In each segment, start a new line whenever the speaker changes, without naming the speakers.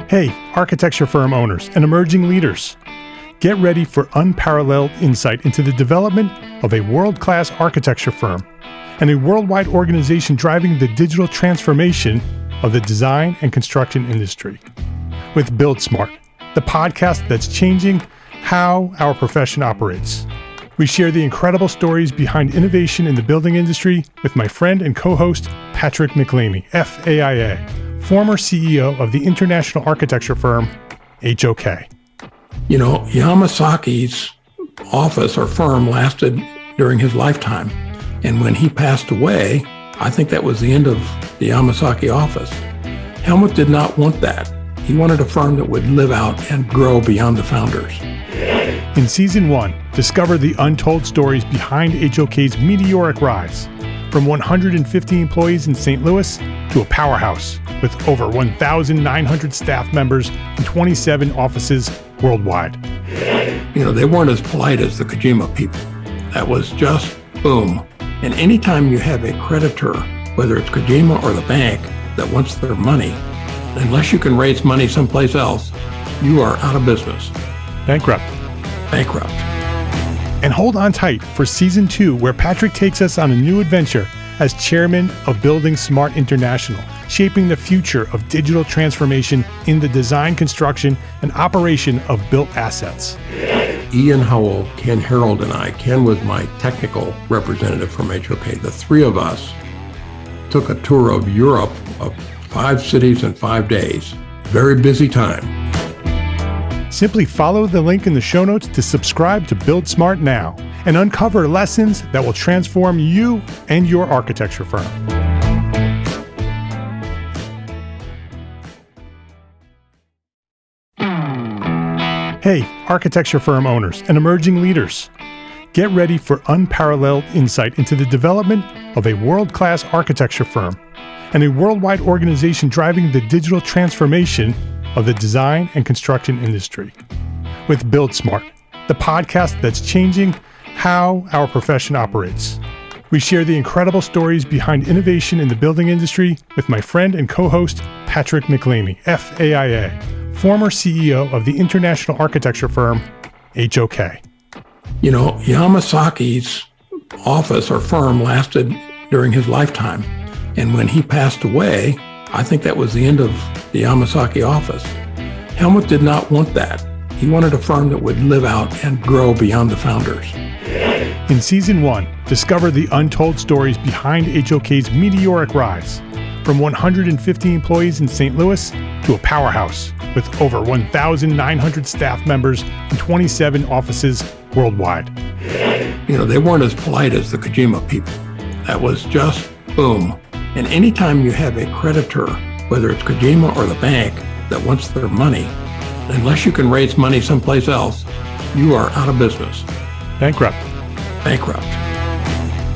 Hey, architecture firm owners and emerging leaders. Get ready for unparalleled insight into the development of a world-class architecture firm and a worldwide organization driving the digital transformation of the design and construction industry. With Build Smart, the podcast that's changing how our profession operates. We share the incredible stories behind innovation in the building industry with my friend and co-host, Patrick McLeamy, FAIA, former CEO of the international architecture firm, HOK.
You know, Yamasaki's office or firm lasted during his lifetime. And when he passed away, I think that was the end of the Yamasaki office. Helmut did not want that. He wanted a firm that would live out and grow beyond the founders.
In Season 1, discover the untold stories behind HOK's meteoric rise, from 150 employees in St. Louis to a powerhouse with over 1,900 staff members and 27 offices worldwide.
You know, they weren't as polite as the Kojima people. That was just boom. And anytime you have a creditor, whether it's Kojima or the bank, that wants their money, unless you can raise money someplace else, you are out of business.
Bankrupt. And hold on tight for Season 2, where Patrick takes us on a new adventure as chairman of Building Smart International, shaping the future of digital transformation in the design, construction, and operation of built assets.
Ian Howell, Ken Harold, and I, Ken was my technical representative from HOK. The three of us took a tour of Europe of 5 cities in 5 days. Very busy time.
Simply follow the link in the show notes to subscribe to Build Smart now and uncover lessons that will transform you and your architecture firm. Hey, architecture firm owners and emerging leaders. Get ready for unparalleled insight into the development of a world-class architecture firm and a worldwide organization driving the digital transformation of the design and construction industry. With Build Smart, the podcast that's changing how our profession operates. We share the incredible stories behind innovation in the building industry with my friend and co-host, Patrick McLeamy, FAIA, former CEO of the international architecture firm, HOK.
You know, Yamasaki's office or firm lasted during his lifetime. And when he passed away, I think that was the end of the Yamasaki office. Helmut did not want that. He wanted a firm that would live out and grow beyond the founders.
In Season 1, discover the untold stories behind HOK's meteoric rise, from 150 employees in St. Louis to a powerhouse with over 1,900 staff members and 27 offices worldwide.
You know, they weren't as polite as the Kojima people. That was just boom. And anytime you have a creditor, whether it's Kojima or the bank, that wants their money, unless you can raise money someplace else, you are out of business.
Bankrupt.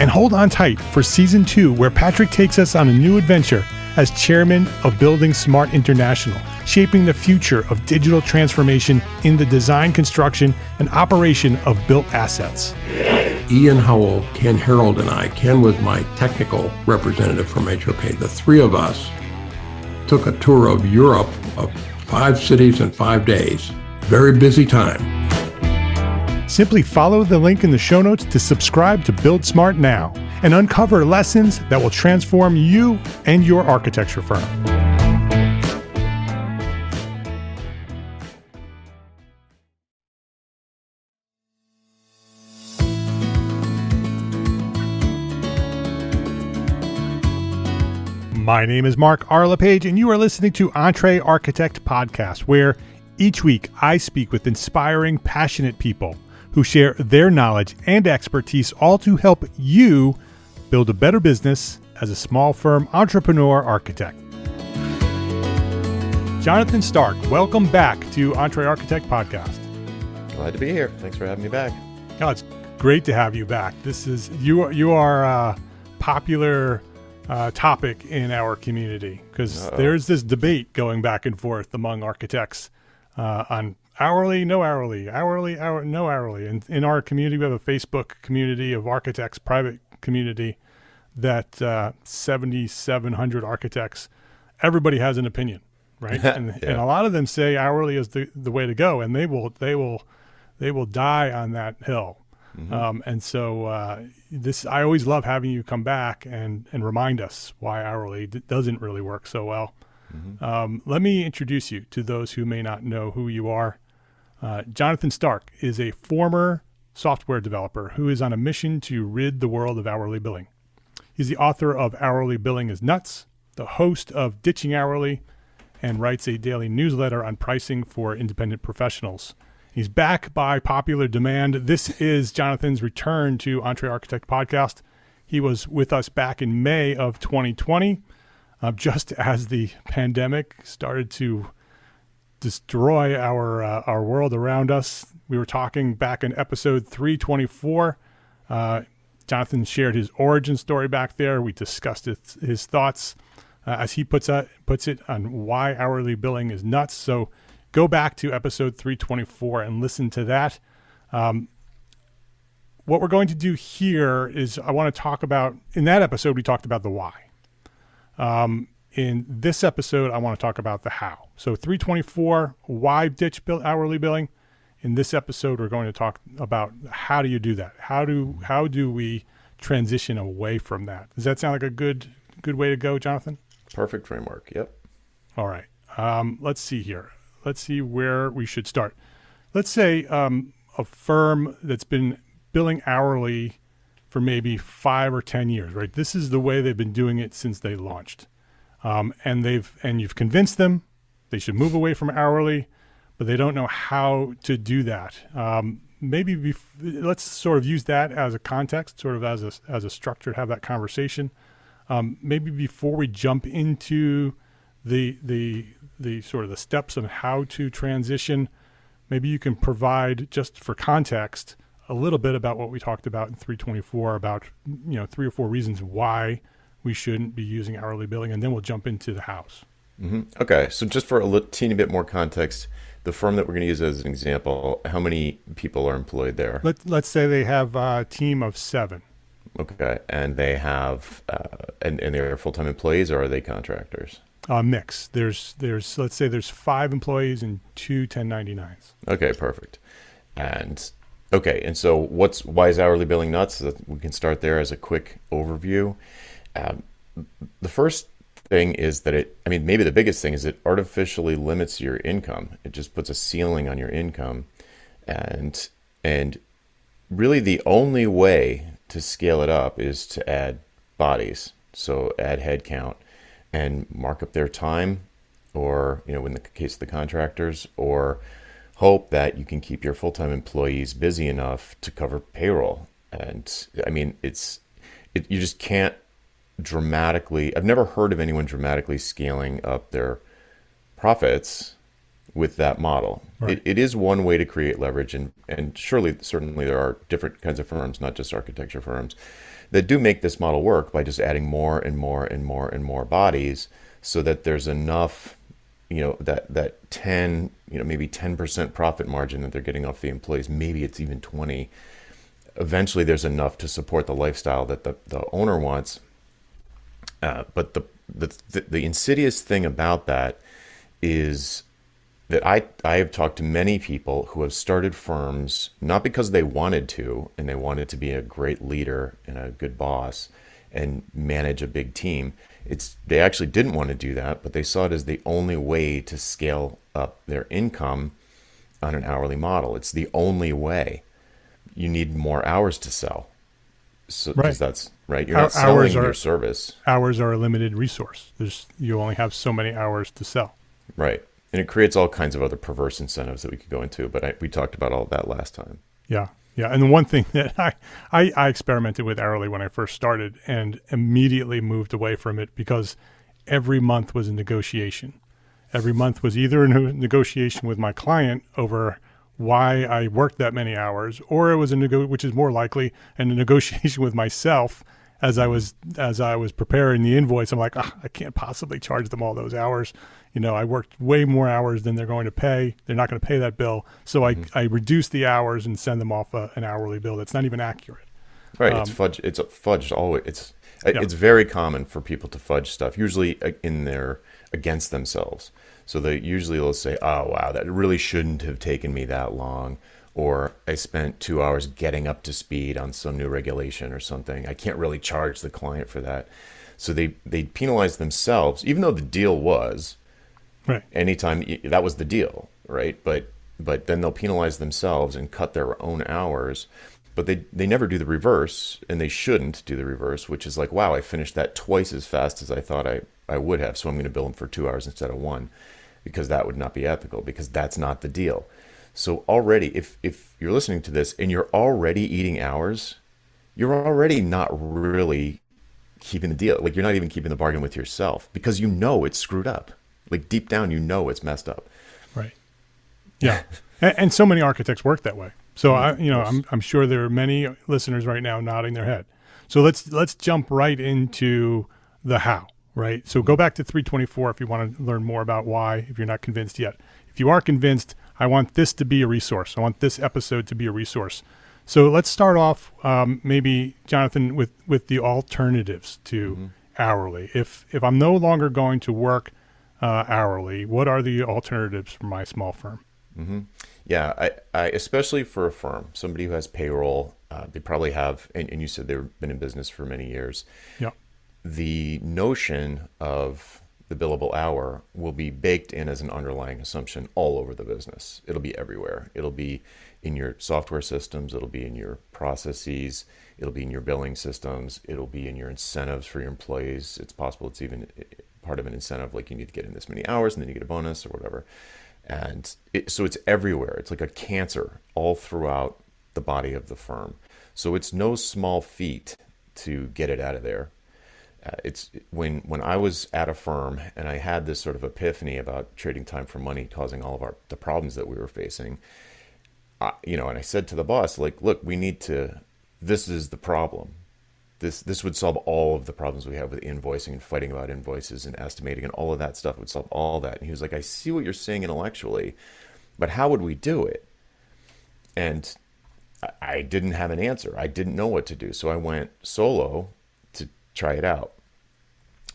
And hold on tight for Season 2, where Patrick takes us on a new adventure as chairman of Building Smart International, shaping the future of digital transformation in the design, construction, and operation of built assets.
Ian Howell, Ken Harold, and I, Ken was my technical representative from HOK. The three of us took a tour of Europe of 5 cities in 5 days. Very busy time.
Simply follow the link in the show notes to subscribe to Build Smart now and uncover lessons that will transform you and your architecture firm. My name is Mark R. LePage, and you are listening to EntreArchitect podcast, where each week I speak with inspiring, passionate people who share their knowledge and expertise, all to help you build a better business as a small firm entrepreneur architect. Jonathan Stark, welcome back to EntreArchitect podcast.
Glad to be here. Thanks for having me back.
Oh, it's great to have you back. This is you are a popular topic in our community because there's this debate going back and forth among architects on hourly, no hourly, no hourly. And in our community, we have a Facebook community of architects, private community that 7,700 architects. Everybody has an opinion. right? And a lot of them say hourly is the way to go, and they will die on that hill. And so I always love having you come back and remind us why hourly doesn't really work so well. Let me introduce you to those who may not know who you are. Jonathan Stark is a former software developer who is on a mission to rid the world of hourly billing. He's the author of Hourly Billing is Nuts, the host of Ditching Hourly, and writes a daily newsletter on pricing for independent professionals. He's back by popular demand. This is Jonathan's return to EntreArchitect podcast. He was with us back in May of 2020, just as the pandemic started to destroy our world around us. We were talking back in episode 324. Jonathan shared his origin story back there. We discussed his thoughts, as he puts it, on why hourly billing is nuts. So go back to episode 324 and listen to that. What we're going to do here is I want to talk about, in that episode, we talked about the why. In this episode, I want to talk about the how. So 324, why ditch hourly billing? In this episode, we're going to talk about how do you do that? How do we transition away from that? Does that sound like a good way to go, Jonathan?
Perfect framework. Yep.
All right. Let's see here. Let's see where we should start. Let's say a firm that's been billing hourly for maybe 5 or 10 years, right? This is the way they've been doing it since they launched. And you've convinced them they should move away from hourly, but they don't know how to do that. Let's sort of use that as a context, sort of as a structure to have that conversation. Maybe before we jump into the sort of the steps of how to transition, maybe you can provide, just for context, a little bit about what we talked about in 324, about 3 or 4 reasons why we shouldn't be using hourly billing, and then we'll jump into the hows.
Okay, so just for a teeny bit more context, the firm that we're going to use as an example, how many people are employed there?
Let's say they have a team of 7.
Okay, and they have and they're full-time employees, or are they contractors?
Mix. There's let's say there's 5 employees and 2 1099s.
Okay, perfect. And so why is hourly billing nuts? We can start there as a quick overview. The first thing is that maybe the biggest thing is it artificially limits your income. It just puts a ceiling on your income, and really the only way to scale it up is to add bodies. So add headcount and mark up their time, or in the case of the contractors, or hope that you can keep your full-time employees busy enough to cover payroll. And you just can't dramatically, I've never heard of anyone dramatically scaling up their profits with that model. Right. It is one way to create leverage, and certainly there are different kinds of firms, not just architecture firms, that do make this model work by just adding more and more and more and more bodies, so that there's enough, that 10, maybe 10% profit margin that they're getting off the employees. Maybe it's even 20. Eventually there's enough to support the lifestyle that the owner wants. But the insidious thing about that is that I have talked to many people who have started firms not because they wanted to, and they wanted to be a great leader and a good boss and manage a big team. They actually didn't want to do that, but they saw it as the only way to scale up their income on an hourly model. It's the only way. You need more hours to sell. So,
right.
'cause that's right. You're not selling your service.
Hours are a limited resource. You only have so many hours to sell.
Right. And it creates all kinds of other perverse incentives that we could go into, but we talked about all of that last time.
Yeah. And the one thing that I experimented with hourly when I first started, and immediately moved away from it, because every month was a negotiation. Every month was either a negotiation with my client over why I worked that many hours, or it was which is more likely, and a negotiation with myself as I was preparing the invoice. I'm like, I can't possibly charge them all those hours. I worked way more hours than they're going to pay. They're not going to pay that bill. So I reduce the hours and send them off an hourly bill that's not even accurate.
Right. It's fudge. It's fudged always. It's very common for people to fudge stuff, usually against themselves. So they'll say, oh, wow, that really shouldn't have taken me that long. Or I spent 2 hours getting up to speed on some new regulation or something. I can't really charge the client for that. So they penalize themselves, even though the deal was
Right.
anytime that was the deal, right? But then they'll penalize themselves and cut their own hours. But they never do the reverse, and they shouldn't do the reverse, which is like, wow, I finished that twice as fast as I thought I would have. So I'm going to bill them for 2 hours instead of one, because that would not be ethical, because that's not the deal. So already, if you're listening to this and you're already eating hours, you're already not really keeping the deal. Like, you're not even keeping the bargain with yourself, because you know it's screwed up. Like, deep down, you know it's messed up.
Right. Yeah. And so many architects work that way. So I'm sure there are many listeners right now nodding their head. So let's jump right into the how, right? So go back to 324 if you want to learn more about why, if you're not convinced yet. If you are convinced, I want this to be a resource. I want this episode to be a resource. So let's start off, maybe, Jonathan, with the alternatives to hourly. If I'm no longer going to work hourly, what are the alternatives for my small firm?
Yeah, I especially for a firm, somebody who has payroll, they probably have, and you said they've been in business for many years.
Yeah.
The notion of the billable hour will be baked in as an underlying assumption all over the business. It'll be everywhere. It'll be in your software systems. It'll be in your processes. It'll be in your billing systems. It'll be in your incentives for your employees. It's possible it's even part of an incentive, like you need to get in this many hours and then you get a bonus or whatever. And so it's everywhere. It's like a cancer all throughout the body of the firm. So it's no small feat to get it out of there. It's when I was at a firm and I had this sort of epiphany about trading time for money causing all of the problems that we were facing, and I said to the boss, like, look, this is the problem. This would solve all of the problems we have with invoicing and fighting about invoices and estimating and all of that stuff. It would solve all that. And he was like, I see what you're saying intellectually, but how would we do it? And I didn't have an answer. I didn't know what to do. So I went solo to try it out.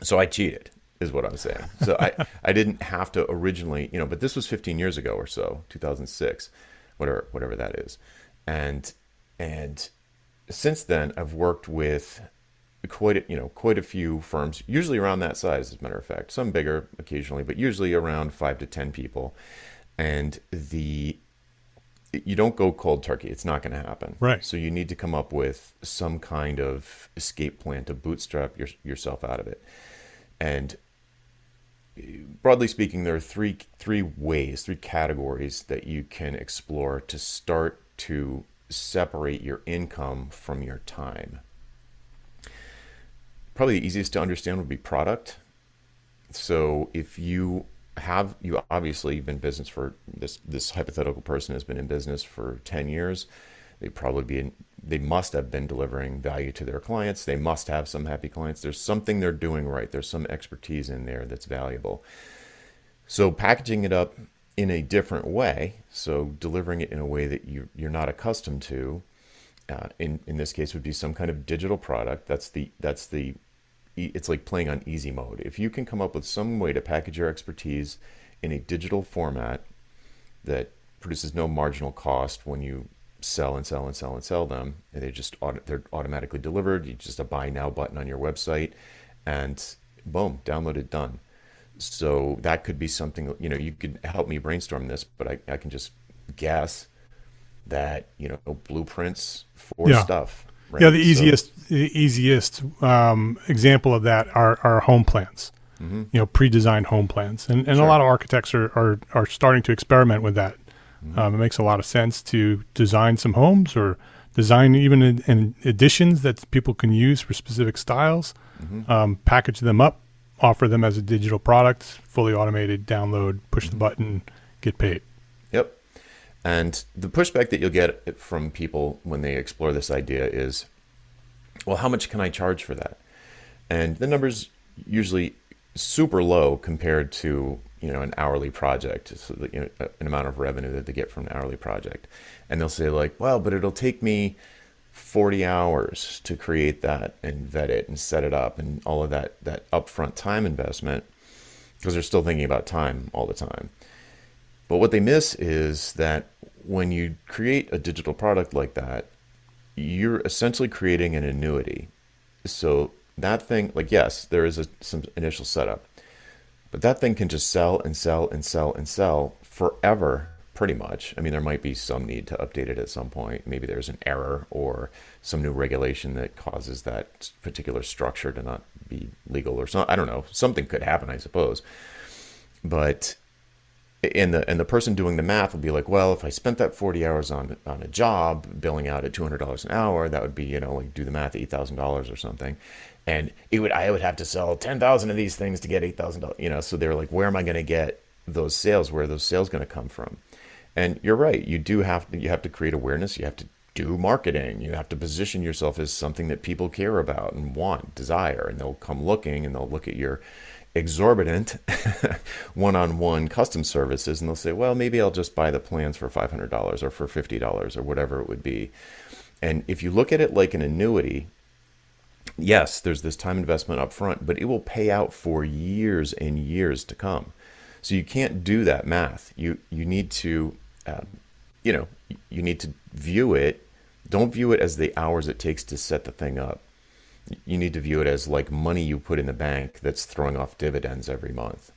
So I cheated, is what I'm saying. So I didn't have to originally, but this was 15 years ago or so, 2006, whatever that is. And since then, I've worked with quite a few firms, usually around that size, as a matter of fact. Some bigger occasionally, but usually around 5 to 10 people. And you don't go cold turkey. It's not going to happen.
Right.
So you need to come up with some kind of escape plan to bootstrap yourself out of it. And broadly speaking, there are three categories that you can explore to start to separate your income from your time. Probably the easiest to understand would be product. So if you obviously been in business for this hypothetical person has been in business for 10 years. They must have been delivering value to their clients. They must have some happy clients. There's something they're doing right. There's some expertise in there that's valuable. So packaging it up in a different way, so delivering it in a way that you're not accustomed to, in this case would be some kind of digital product. It's like playing on easy mode. If you can come up with some way to package your expertise in a digital format that produces no marginal cost when you sell and sell and sell and sell them, and they're automatically delivered. You just a buy now button on your website, and boom, downloaded, done. So that could be something, you could help me brainstorm this, but I can just guess that, blueprints for stuff. Right?
Yeah, the easiest example of that are home plans, pre-designed home plans. And
Sure.
A lot of architects are starting to experiment with that. It makes a lot of sense to design some homes or design even in additions that people can use for specific styles, package them up, offer them as a digital product, fully automated, download, push the button, get paid.
Yep. And the pushback that you'll get from people when they explore this idea is, well, how much can I charge for that? And the number's usually super low compared to, an hourly project, so an amount of revenue that they get from an hourly project. And they'll say like, well, but it'll take me 40 hours to create that and vet it and set it up and all of that upfront time investment. because they're still thinking about time all the time. But what they miss is that when you create a digital product like that, you're essentially creating an annuity. So that thing, like, yes, there is some initial setup, but that thing can just sell and sell and sell and sell forever, pretty much. I mean, there might be some need to update it at some point. Maybe there's an error or some new regulation that causes that particular structure to not be legal or something. I don't know. Something could happen, I suppose. But the person doing the math will be like, well, if I spent that 40 hours on a job, billing out at $200 an hour, that would be, like, do the math, $8,000 or something. And I would have to sell 10,000 of these things to get $8,000, so they're like, where am I going to get those sales? Where are those sales going to come from? And you're right. You have to create awareness. You have to do marketing. You have to position yourself as something that people care about and want, desire, and they'll come looking and they'll look at your exorbitant one-on-one custom services and they'll say, well, maybe I'll just buy the plans for $500 or for $50 or whatever it would be. And if you look at it like an annuity, yes, there's this time investment up front, but it will pay out for years and years to come. So you can't do that math. You need to, you need to view it. Don't view it as the hours it takes to set the thing up. You need to view it as like money you put in the bank that's throwing off dividends every month.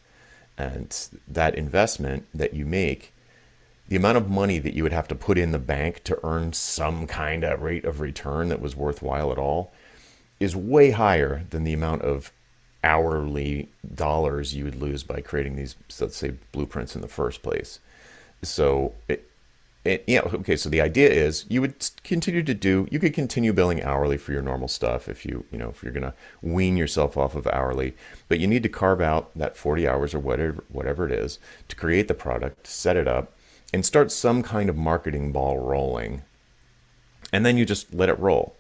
And that investment that you make, the amount of money that you would have to put in the bank to earn some kind of rate of return that was worthwhile at all is way higher than the amount of hourly dollars you would lose by creating these, let's say, blueprints in the first place. So so the idea is you could continue billing hourly for your normal stuff if you're going to wean yourself off of hourly, but you need to carve out that 40 hours or whatever it is to create the product, set it up, and start some kind of marketing ball rolling. And then you just let it roll.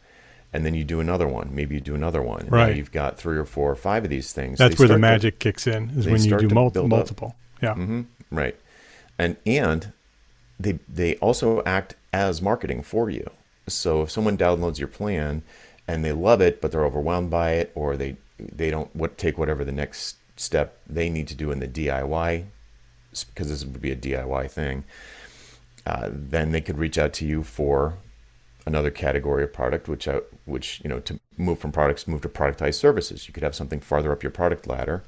And then you do another one. Maybe you do another one.
Right.
Now you've got 3 or 4 or 5 of these things.
That's where the magic kicks in, is when you do multiple. Yeah.
Mm-hmm. Right. And they also act as marketing for you. So if someone downloads your plan and they love it, but they're overwhelmed by it, or they don't take whatever the next step they need to do in the DIY, because this would be a DIY thing, then they could reach out to you for another category of product, which to move to productized services. You could have something farther up your product ladder,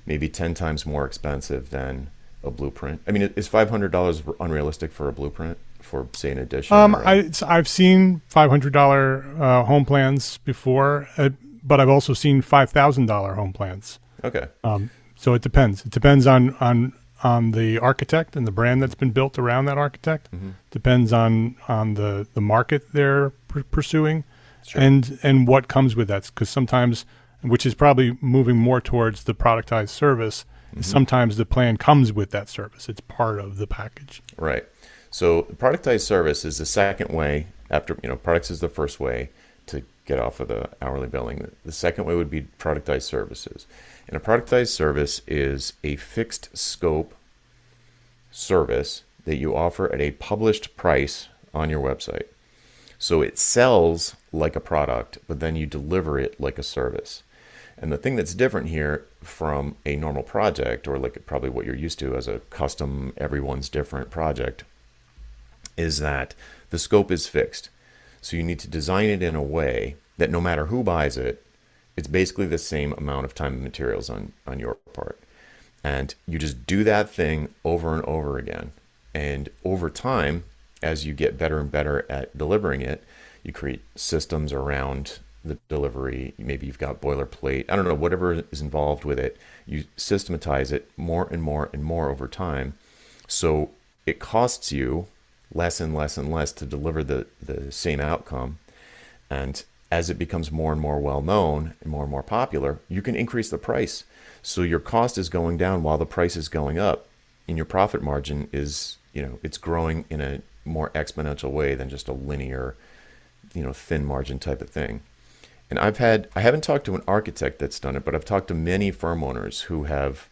maybe 10 times more expensive than a blueprint. I mean, is $500 unrealistic for a blueprint for, say, an edition?
I've seen $500 home plans before, but I've also seen $5,000 home plans.
Okay.
So it depends. It depends on the architect and the brand that's been built around that architect. Mm-hmm. Depends on the market they're pursuing, sure. and what comes with that. Because sometimes, which is probably moving more towards the productized service, mm-hmm. sometimes the plan comes with that service. It's part of the package.
Right. So productized service is the second way. After products is the first way to get off of the hourly billing. The second way would be productized services. And a productized service is a fixed scope service that you offer at a published price on your website. So it sells like a product, but then you deliver it like a service. And the thing that's different here from a normal project, or like probably what you're used to as a custom, everyone's different project, is that the scope is fixed. So you need to design it in a way that no matter who buys it, it's basically the same amount of time and materials on your part. And you just do that thing over and over again. And over time, as you get better and better at delivering it, you create systems around the delivery. Maybe you've got boilerplate. I don't know, whatever is involved with it. You systematize it more and more and more over time. So it costs you less and less and less to deliver the same outcome. And as it becomes more and more well-known and more popular, you can increase the price. So your cost is going down while the price is going up. And your profit margin is, it's growing in a more exponential way than just a linear, thin margin type of thing. And I haven't talked to an architect that's done it, but I've talked to many firm owners who have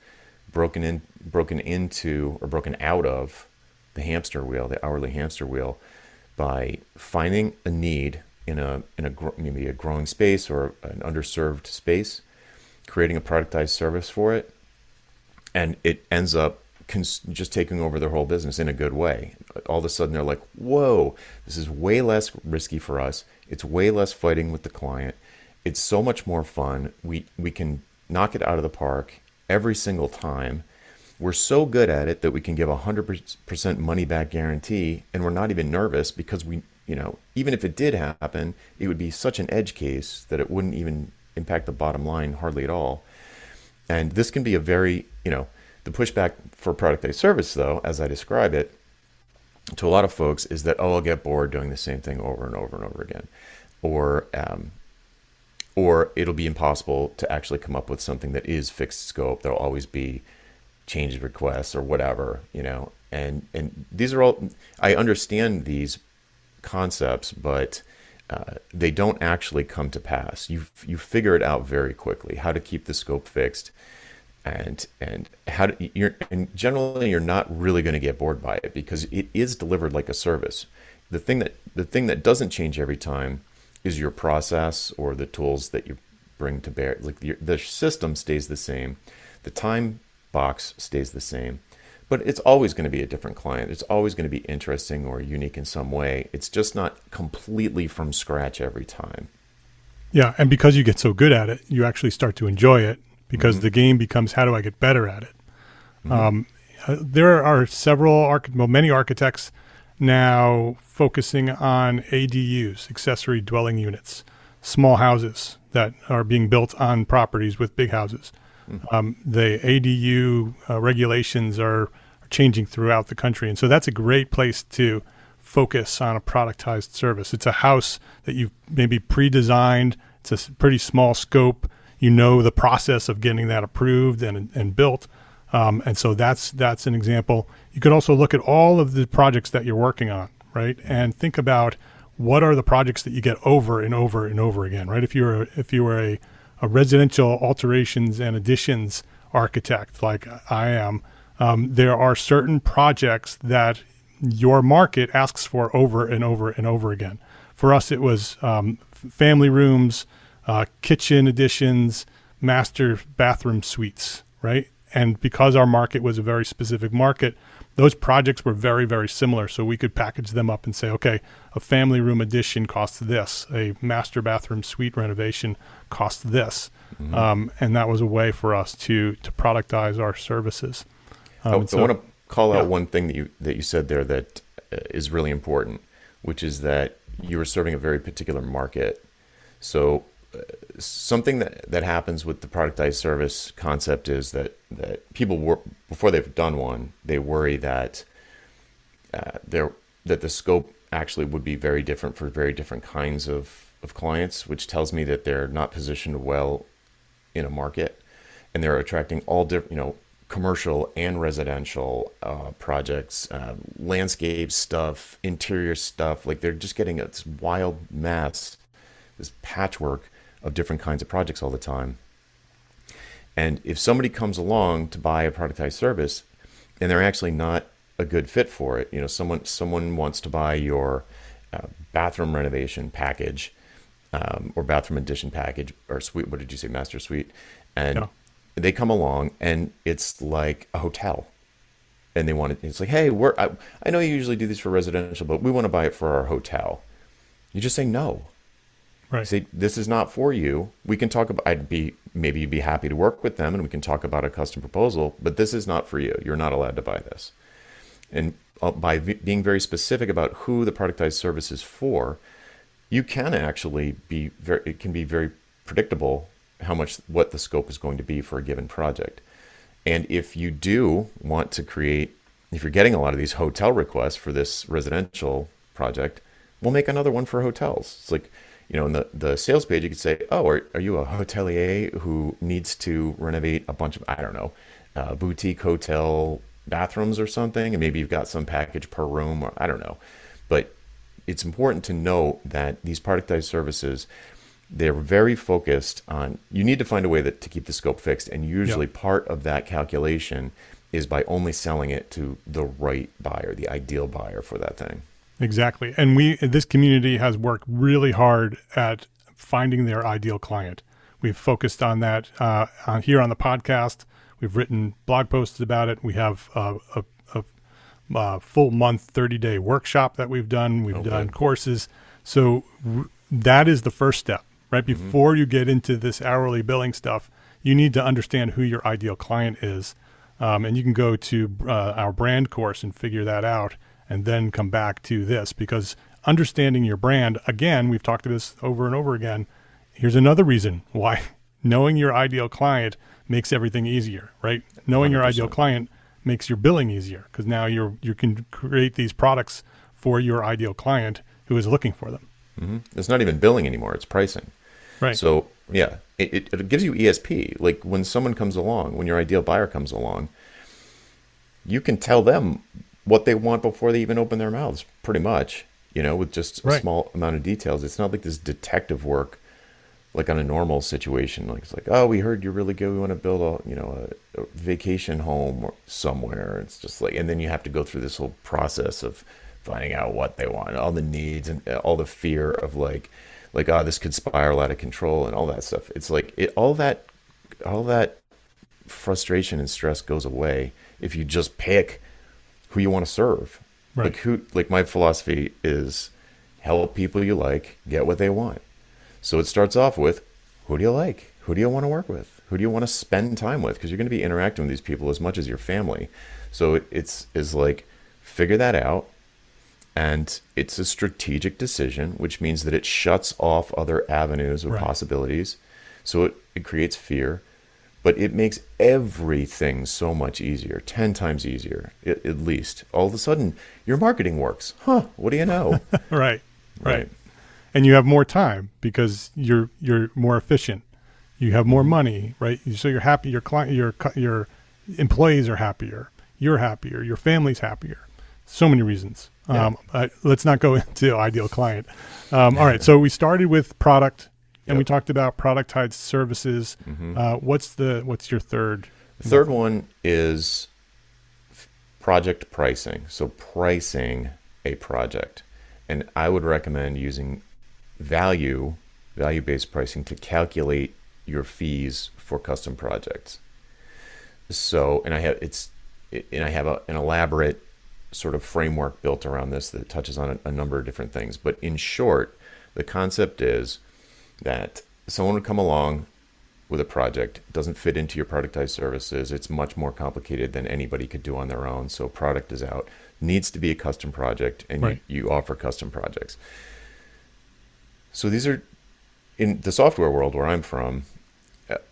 broken into or broken out of the hamster wheel, the hourly hamster wheel, by finding a need in maybe a growing space or an underserved space, creating a productized service for it, and it ends up just taking over their whole business in a good way. All of a sudden they're like, whoa, this is way less risky for us. It's way less fighting with the client. It's so much more fun. We can knock it out of the park every single time. We're so good at it that we can give 100% money back guarantee, and we're not even nervous because we, even if it did happen, it would be such an edge case that it wouldn't even impact the bottom line hardly at all. And this can be a very, the pushback for productized service, though, as I describe it, to a lot of folks is that, I'll get bored doing the same thing over and over and over again. Or it'll be impossible to actually come up with something that is fixed scope. There'll always be change requests or whatever, and these are all, I understand these concepts, but they don't actually come to pass. You figure it out very quickly, how to keep the scope fixed, and generally you're not really going to get bored by it because it is delivered like a service. The thing that doesn't change every time is your process or the tools that you bring to bear. Like the system stays the same, the time box stays the same, but it's always going to be a different client. It's always going to be interesting or unique in some way. It's just not completely from scratch every time.
Yeah, and because you get so good at it, you actually start to enjoy it because the game becomes, how do I get better at it? There are many architects now focusing on ADUs, accessory dwelling units, small houses that are being built on properties with big houses. The ADU regulations are changing throughout the country. And so that's a great place to focus on a productized service. It's a house that you've maybe pre-designed. It's a pretty small scope. The process of getting that approved and built. And so that's an example. You could also look at all of the projects that you're working on, right? And think about what are the projects that you get over and over and over again, right? If you were a residential alterations and additions architect like I am, there are certain projects that your market asks for over and over and over again. For us, it was family rooms, kitchen additions, master bathroom suites, right? And because our market was a very specific market, those projects were very, very similar. So we could package them up and say, okay, a family room addition costs this, a master bathroom suite renovation costs this. And that was a way for us to productize our services.
I want to call out one thing that you said there that is really important, which is that you were serving a very particular market. So something that happens with the productized service concept is that people before they've done one, they worry that that the scope actually would be very different for very different kinds of clients, which tells me that they're not positioned well in a market, and they're attracting all different, commercial and residential projects, landscape stuff, interior stuff. Like they're just getting this wild mass, this patchwork of different kinds of projects all the time. And if somebody comes along to buy a productized service and they're actually not a good fit for it, someone wants to buy your bathroom renovation package or bathroom addition package or suite, what did you say, master suite? And they come along and it's like a hotel. And they want it, it's like, hey, I know you usually do these for residential, but we want to buy it for our hotel. You just say no.
Right.
Say, this is not for you. We can talk about, maybe you'd be happy to work with them and we can talk about a custom proposal, but this is not for you. You're not allowed to buy this. And by being very specific about who the productized service is for, you can actually it can be very predictable what the scope is going to be for a given project. And if you do want to if you're getting a lot of these hotel requests for this residential project, we'll make another one for hotels. It's like, in the sales page, you could say, oh, are you a hotelier who needs to renovate a bunch of, I don't know, boutique hotel bathrooms or something? And maybe you've got some package per room, or I don't know. But it's important to know that these productized services, they're very focused on, you need to find a way to keep the scope fixed. And usually part of that calculation is by only selling it to the right buyer, the ideal buyer for that thing.
Exactly. And this community has worked really hard at finding their ideal client. We've focused on that here on the podcast. We've written blog posts about it. We have a full month, 30-day workshop that we've done. We've done courses. So that is the first step, right? Before you get into this hourly billing stuff, you need to understand who your ideal client is. And you can go to our brand course and figure that out, and then come back to this, because understanding your brand, again, we've talked about this over and over again. Here's another reason why knowing your ideal client makes everything easier, right? Knowing 100%. Your ideal client makes your billing easier, because now you can create these products for your ideal client who is looking for them.
It's not even billing anymore, it's pricing.
Right.
So yeah, it gives you ESP. Like when someone comes along, when your ideal buyer comes along, you can tell them what they want before they even open their mouths, pretty much, with just a small amount of details. It's not like this detective work, like on a normal situation. Like it's like, oh, we heard you're really good. We want to build a vacation home or somewhere. It's just like, and then you have to go through this whole process of finding out what they want, all the needs and all the fear of like, oh, this could spiral out of control and all that stuff. It's like all that frustration and stress goes away if you just pick who you want to serve. Right. Like my philosophy is help people you like get what they want. So it starts off with, who do you like? Who do you want to work with? Who do you want to spend time with? Because you're going to be interacting with these people as much as your family. So it's like, figure that out. And it's a strategic decision, which means that it shuts off other avenues of possibilities. So it creates fear, but it makes everything so much easier, 10 times easier, at least. All of a sudden, your marketing works. What do you know?
Right. And you have more time because you're more efficient. You have more money, right? So you're happy. Your client, your employees are happier. You're happier. Your family's happier. So many reasons. Let's not go into ideal client. All right. So we started with product, and we talked about productized services. What's your third?
The third one is project pricing. So pricing a project, and I would recommend using value-based pricing to calculate your fees for custom projects. So, and I have an elaborate sort of framework built around this that touches on a number of different things. But in short, the concept is that someone would come along with a project, doesn't fit into your productized services. It's much more complicated than anybody could do on their own. So product is out, needs to be a custom project, and you offer custom projects. So these are, in the software world where I'm from,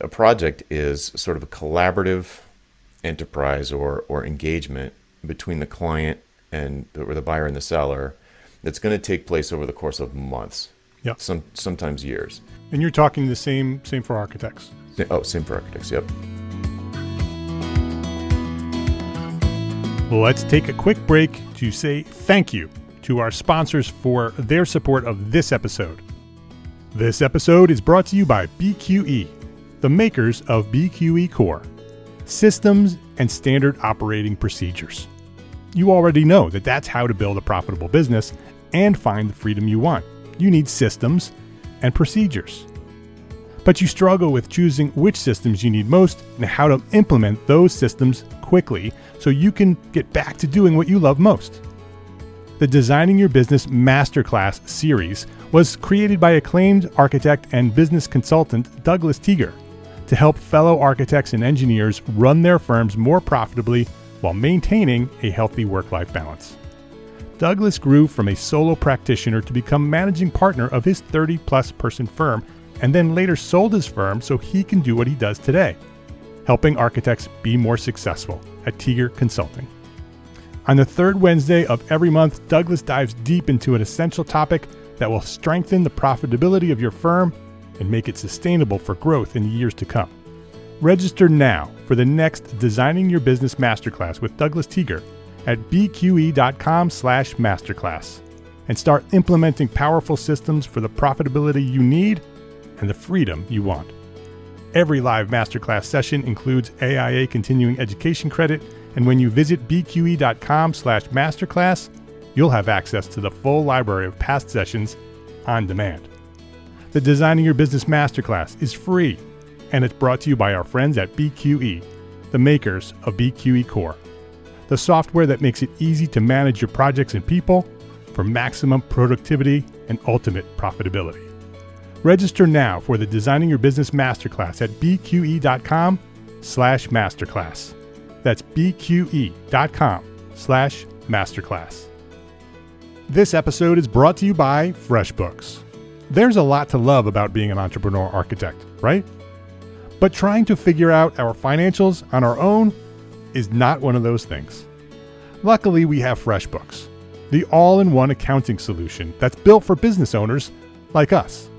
a project is sort of a collaborative enterprise or engagement between the client or the buyer and the seller that's going to take place over the course of months, sometimes years.
And you're talking the same for architects.
Same for architects, yep.
Let's take a quick break to say thank you to our sponsors for their support of this episode. This episode is brought to you by BQE, the makers of BQE Core, systems and standard operating procedures. You already know that that's how to build a profitable business and find the freedom you want. You need systems and procedures. But you struggle with choosing which systems you need most and how to implement those systems quickly so you can get back to doing what you love most. The Designing Your Business Masterclass series was created by acclaimed architect and business consultant Douglas Teager to help fellow architects and engineers run their firms more profitably while maintaining a healthy work-life balance. Douglas grew from a solo practitioner to become managing partner of his 30-plus person firm, and then later sold his firm so he can do what he does today, helping architects be more successful at Teager Consulting. On the third Wednesday of every month, Douglas dives deep into an essential topic that will strengthen the profitability of your firm and make it sustainable for growth in years to come. Register now for the next Designing Your Business Masterclass with Douglas Teager at bqe.com/masterclass and start implementing powerful systems for the profitability you need and the freedom you want. Every live masterclass session includes AIA continuing education credit, and when you visit bqe.com/masterclass, you'll have access to the full library of past sessions on demand. The Designing Your Business Masterclass is free, and it's brought to you by our friends at BQE. the makers of BQE Core, the software that makes it easy to manage your projects and people for maximum productivity and ultimate profitability. Register now for the Designing Your Business Masterclass at bqe.com/masterclass. That's bqe.com/masterclass. This episode is brought to you by FreshBooks. There's a lot to love about being an entrepreneur architect, right? But trying to figure out our financials on our own is not one of those things. Luckily, we have FreshBooks, the all-in-one accounting solution that's built for business owners like us.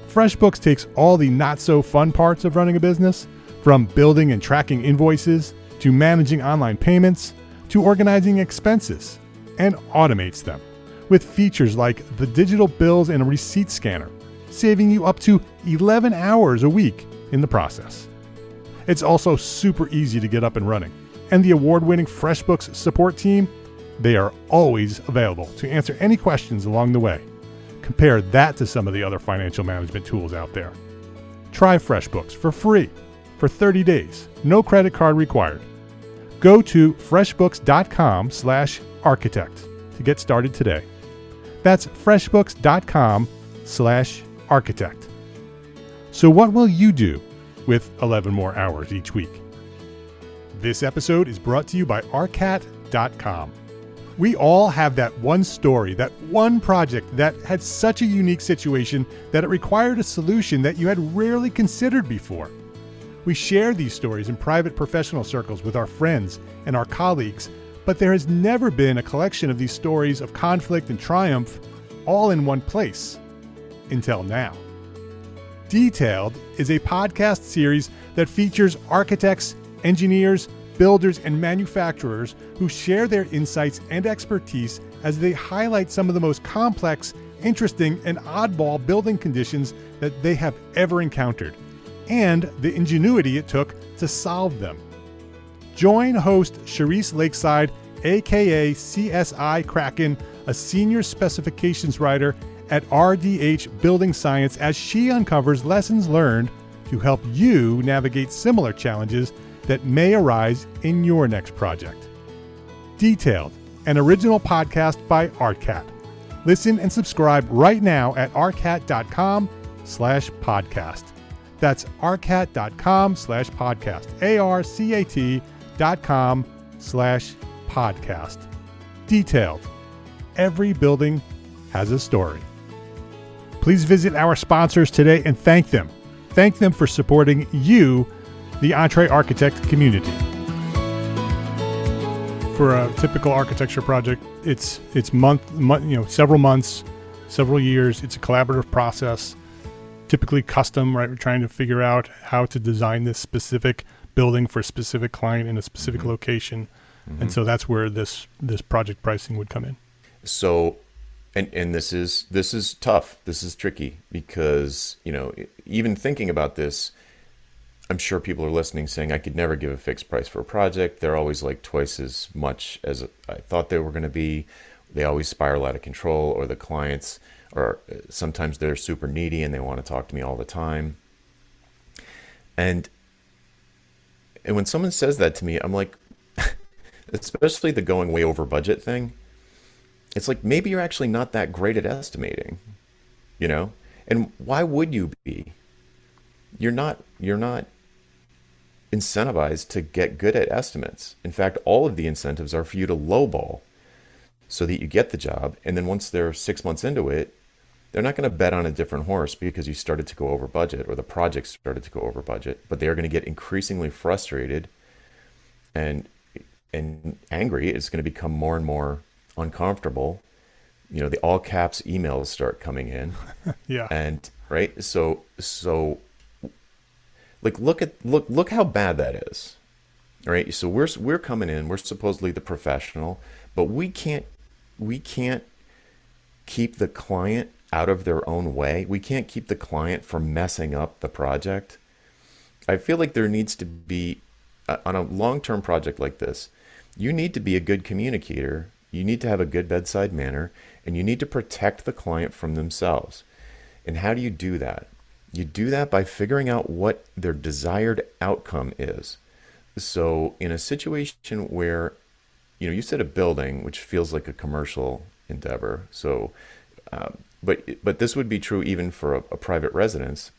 FreshBooks takes all the not-so-fun parts of running a business, from building and tracking invoices, to managing online payments, to organizing expenses, and automates them with features like the digital bills and a receipt scanner, saving you up to 11 hours a week in the process. It's also super easy to get up and running, and the award-winning FreshBooks support team, they are always available to answer any questions along the way. Compare that to some of the other financial management tools out there. Try FreshBooks for free for 30 days, no credit card required. Go to freshbooks.com/architect to get started today. That's freshbooks.com/architect. So what will you do with 11 more hours each week? This episode is brought to you by arcat.com. We all have that one story, that one project that had such a unique situation that it required a solution that you had rarely considered before. We share these stories in private professional circles with our friends and our colleagues, but there has never been a collection of these stories of conflict and triumph all in one place until now. Detailed is a podcast series that features architects, engineers, builders, and manufacturers who share their insights and expertise as they highlight some of the most complex, interesting, and oddball building conditions that they have ever encountered, and the ingenuity it took to solve them. Join host Charisse Lakeside, aka CSI Kraken, a senior specifications writer at RDH Building Science, as she uncovers lessons learned to help you navigate similar challenges that may arise in your next project. Detailed, an original podcast by Arcat. Listen and subscribe right now at arcat.com/podcast. That's arcat.com/podcast. arcat.com/podcast. Detailed. Every building has a story. Please visit our sponsors today and thank them. Thank them for supporting you, the EntreArchitect community. For a typical architecture project, it's several months, several years. It's a collaborative process, typically custom, right? We're trying to figure out how to design this specific building for a specific client in a specific location. And so that's where this project pricing would come in.
So, and this is tough. This is tricky because, even thinking about this, I'm sure people are listening saying, I could never give a fixed price for a project. They're always like twice as much as I thought they were going to be. They always spiral out of control, or the clients, or sometimes they're super needy and they want to talk to me all the time. And when someone says that to me, I'm like, especially the going way over budget thing, it's like, maybe you're actually not that great at estimating, And why would you be? You're not incentivized to get good at estimates. In fact, all of the incentives are for you to lowball so that you get the job. And then once they're 6 months into it, they're not going to bet on a different horse because you started to go over budget or the project started to go over budget, but they are going to get increasingly frustrated and angry. It's going to become more and more uncomfortable. The all caps emails start coming in.
Yeah.
And right. So like, look how bad that is. Right. So we're coming in, we're supposedly the professional, but we can't keep the client out of their own way. We can't keep the client from messing up the project. I feel like there needs to be, on a long-term project like this, you need to be a good communicator. You need to have a good bedside manner, and you need to protect the client from themselves. And how do you do that? You do that by figuring out what their desired outcome is. So in a situation where, you said a building, which feels like a commercial endeavor. So, but this would be true even for a private residence.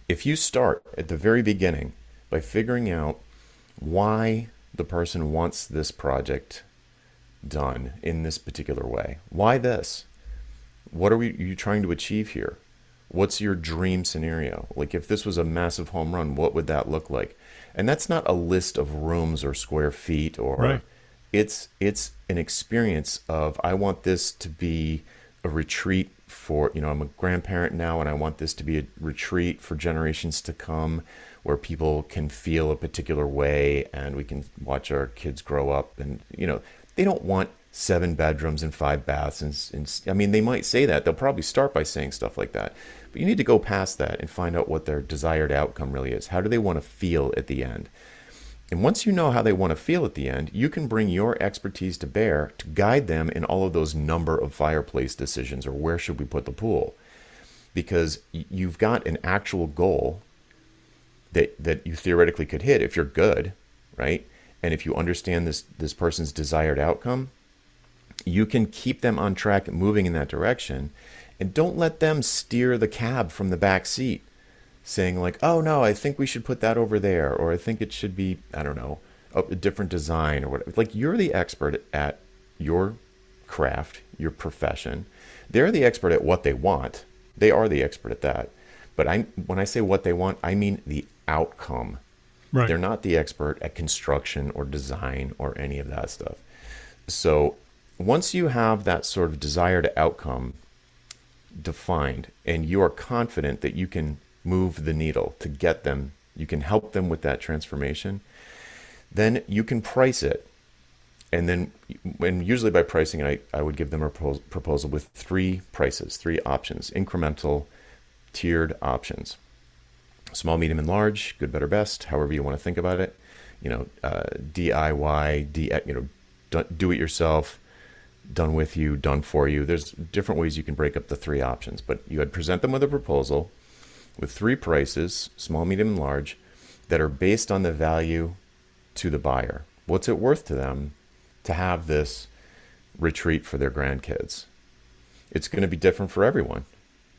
If you start at the very beginning by figuring out why the person wants this project done in this particular way, why this? What are you trying to achieve here? What's your dream scenario? Like if this was a massive home run, what would that look like? And that's not a list of rooms or square feet or
Right.
it's an experience of I want this to be a retreat for, I'm a grandparent now and I want this to be a retreat for generations to come where people can feel a particular way and we can watch our kids grow up and they don't want 7 bedrooms and 5 baths and I mean they might say that. They'll probably start by saying stuff like that. But you need to go past that and find out what their desired outcome really is. How do they want to feel at the end? And once you know how they want to feel at the end, you can bring your expertise to bear to guide them in all of those number of fireplace decisions or where should we put the pool. Because you've got an actual goal that you theoretically could hit if you're good, right? And if you understand this person's desired outcome, you can keep them on track and moving in that direction. And don't let them steer the cab from the back seat saying like, oh no, I think we should put that over there. Or I think it should be, I don't know, a different design or whatever. Like you're the expert at your craft, your profession. They're the expert at what they want. They are the expert at that. But when I say what they want, I mean the outcome.
Right.
They're not the expert at construction or design or any of that stuff. So once you have that sort of desired outcome defined and you are confident that you can move the needle to get them, you can help them with that transformation, then you can price it. And then, and usually by pricing, I would give them a proposal with 3 prices, 3 options, incremental tiered options. Small, medium, and large, good, better, best, however you want to think about it. DIY, do it yourself, done with you, done for you. There's different ways you can break up the 3 options, but you would present them with a proposal with 3 prices, small, medium, and large, that are based on the value to the buyer. What's it worth to them to have this retreat for their grandkids? It's going to be different for everyone.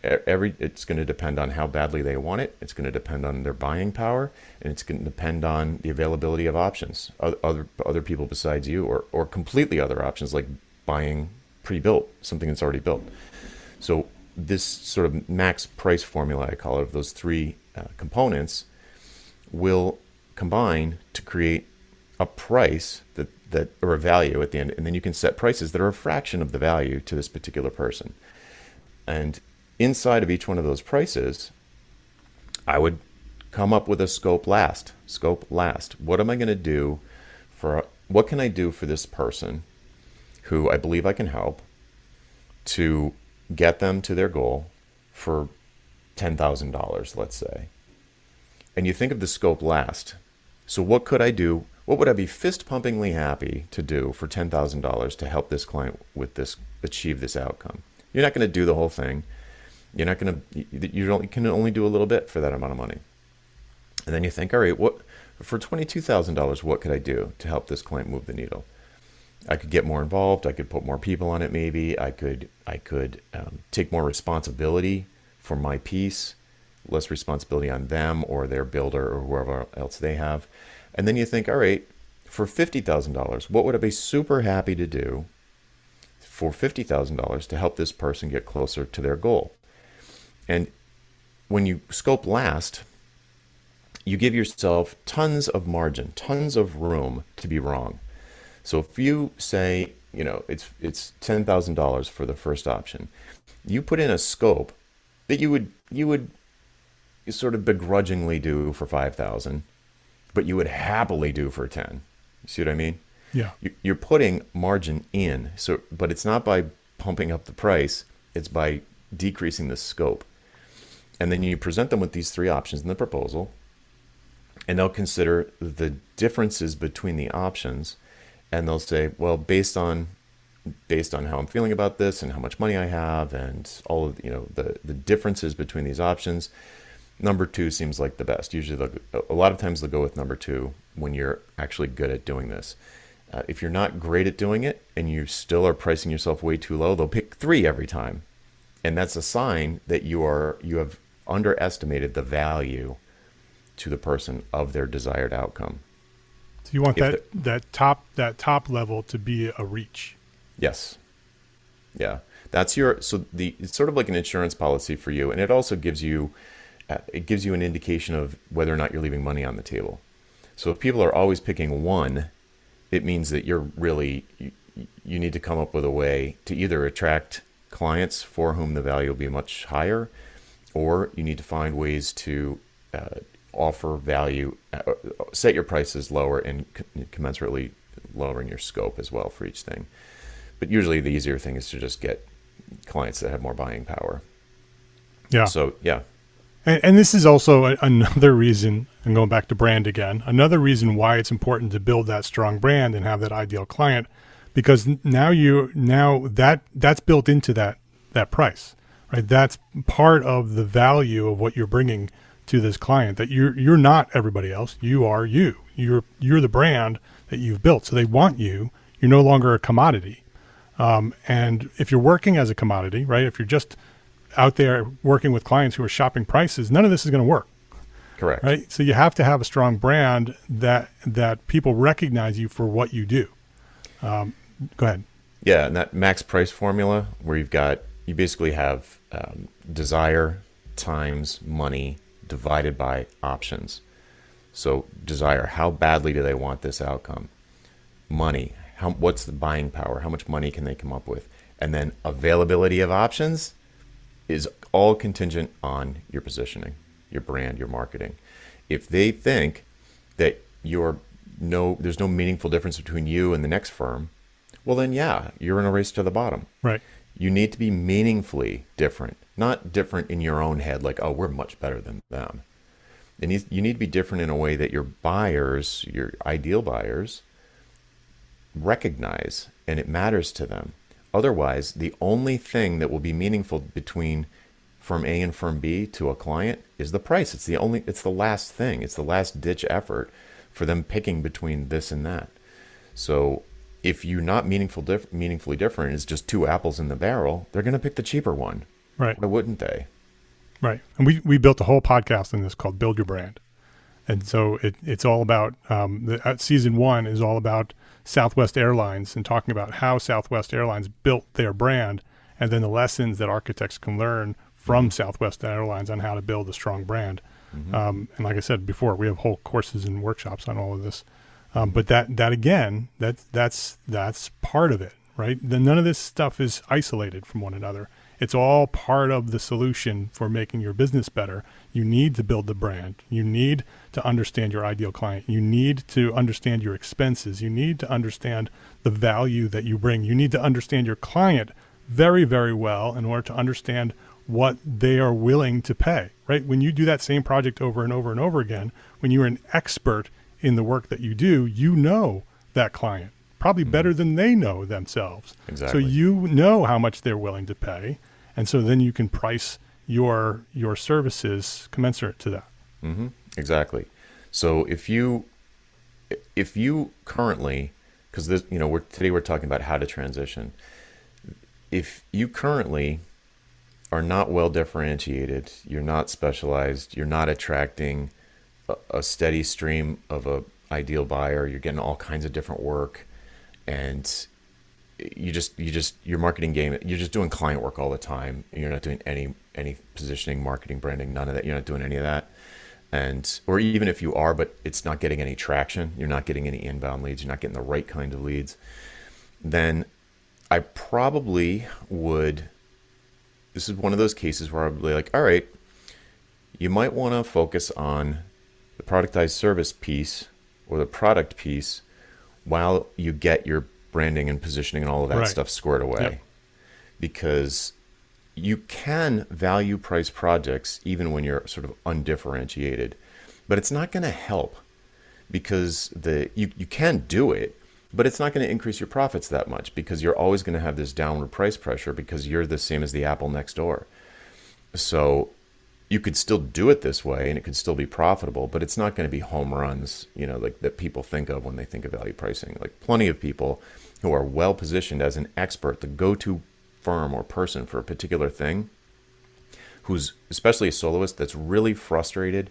It's going to depend on how badly they want it. It's going to depend on their buying power, and it's going to depend on the availability of options, other people besides you, or completely other options like buying pre-built, something that's already built. So this sort of max price formula, I call it, of those 3 components will combine to create a price that or a value at the end, and then you can set prices that are a fraction of the value to this particular person. And inside of each one of those prices, I would come up with a scope last. What am I going to do what can I do for this person who I believe I can help to get them to their goal for $10,000, let's say. And you think of the scope last. So what could I do? What would I be fist-pumpingly happy to do for $10,000 to help this client with this, achieve this outcome? You're not going to do the whole thing. You're not going to, you can only do a little bit for that amount of money. And then you think, all right, for $22,000, what could I do to help this client move the needle? I could get more involved. I could put more people on it. Maybe I could take more responsibility for my piece, less responsibility on them or their builder or whoever else they have. And then you think, all right, for $50,000, what would I be super happy to do for $50,000 to help this person get closer to their goal? And when you scope last, you give yourself tons of margin, tons of room to be wrong. So if you say, it's $10,000 for the first option, you put in a scope that you would sort of begrudgingly do for $5,000, but you would happily do for $10,000. You see what I mean?
Yeah.
You're putting margin in, but it's not by pumping up the price, it's by decreasing the scope. And then you present them with these 3 options in the proposal, and they'll consider the differences between the options, and they'll say, well, based on how I'm feeling about this and how much money I have and all of the differences between these options, number two seems like the best. Usually, a lot of times they'll go with number two when you're actually good at doing this. If you're not great at doing it and you still are pricing yourself way too low, they'll pick three every time. And that's a sign that you have underestimated the value to the person of their desired outcome.
So you want that top level to be a reach.
Yes. Yeah. It's sort of like an insurance policy for you, and it also gives you an indication of whether or not you're leaving money on the table. So if people are always picking one, it means that you need to come up with a way to either attract clients for whom the value will be much higher, or you need to find ways to offer value, set your prices lower and commensurately lowering your scope as well for each thing. But usually the easier thing is to just get clients that have more buying power.
Yeah.
So, yeah.
And this is also another reason, and going back to brand again, another reason why it's important to build that strong brand and have that ideal client, because now that's built into that price, right? That's part of the value of what you're bringing to this client, that you're not everybody else. You are you. You're the brand that you've built. So they want you. You're no longer a commodity. And if you're working as a commodity, right? If you're just out there working with clients who are shopping prices, none of this is going to work.
Correct.
Right. So you have to have a strong brand that people recognize you for what you do. Go ahead.
Yeah. And that max price formula where you basically have desire times money divided by options. So desire, how badly do they want this outcome? Money, what's the buying power? How much money can they come up with? And then availability of options is all contingent on your positioning, your brand, your marketing. If they think that there's no meaningful difference between you and the next firm, well then yeah, you're in a race to the bottom.
Right.
You need to be meaningfully different, not different in your own head, like, oh, we're much better than them. And you need to be different in a way that your buyers, your ideal buyers, recognize, and it matters to them. Otherwise, the only thing that will be meaningful between firm A and firm B to a client is the price. It's the last thing. It's the last ditch effort for them picking between this and that. So if you're not meaningfully different, it's just two apples in the barrel, they're going to pick the cheaper one.
Right.
Why wouldn't they?
Right. And we built a whole podcast on this called Build Your Brand. And so it's all about, season 1 is all about Southwest Airlines and talking about how Southwest Airlines built their brand, and then the lessons that architects can learn from Southwest Airlines on how to build a strong brand. Mm-hmm. And like I said before, we have whole courses and workshops on all of this. But that again, that's part of it, right? None of this stuff is isolated from one another. It's all part of the solution for making your business better. You need to build the brand. You need to understand your ideal client. You need to understand your expenses. You need to understand the value that you bring. You need to understand your client very, very well in order to understand what they are willing to pay, right? When you do that same project over and over and over again, when you're an expert in the work that you do, you know that client probably better than they know themselves.
Exactly.
So you know how much they're willing to pay. And so then you can price your services commensurate to that.
Mm-hmm. Exactly. So if you currently, because today we're talking about how to transition. If you currently are not well differentiated, you're not specialized, you're not attracting a steady stream of a ideal buyer, you're getting all kinds of different work, and your marketing game, you're just doing client work all the time. You're not doing any positioning, marketing, branding, none of that. You're not doing any of that. Or even if you are, but it's not getting any traction, you're not getting any inbound leads, you're not getting the right kind of leads, then I probably would, this is one of those cases where I'd be like, all right, you might want to focus on the productized service piece or the product piece while you get your branding and positioning and all of that stuff squared away. Yep. Because you can value price projects even when you're sort of undifferentiated, but it's not going to help because you can do it, but it's not going to increase your profits that much because you're always going to have this downward price pressure because you're the same as the Apple next door. So you could still do it this way and it could still be profitable, but it's not going to be home runs, like that people think of when they think of value pricing. Like plenty of people who are well positioned as an expert, the go-to firm or person for a particular thing, who's especially a soloist that's really frustrated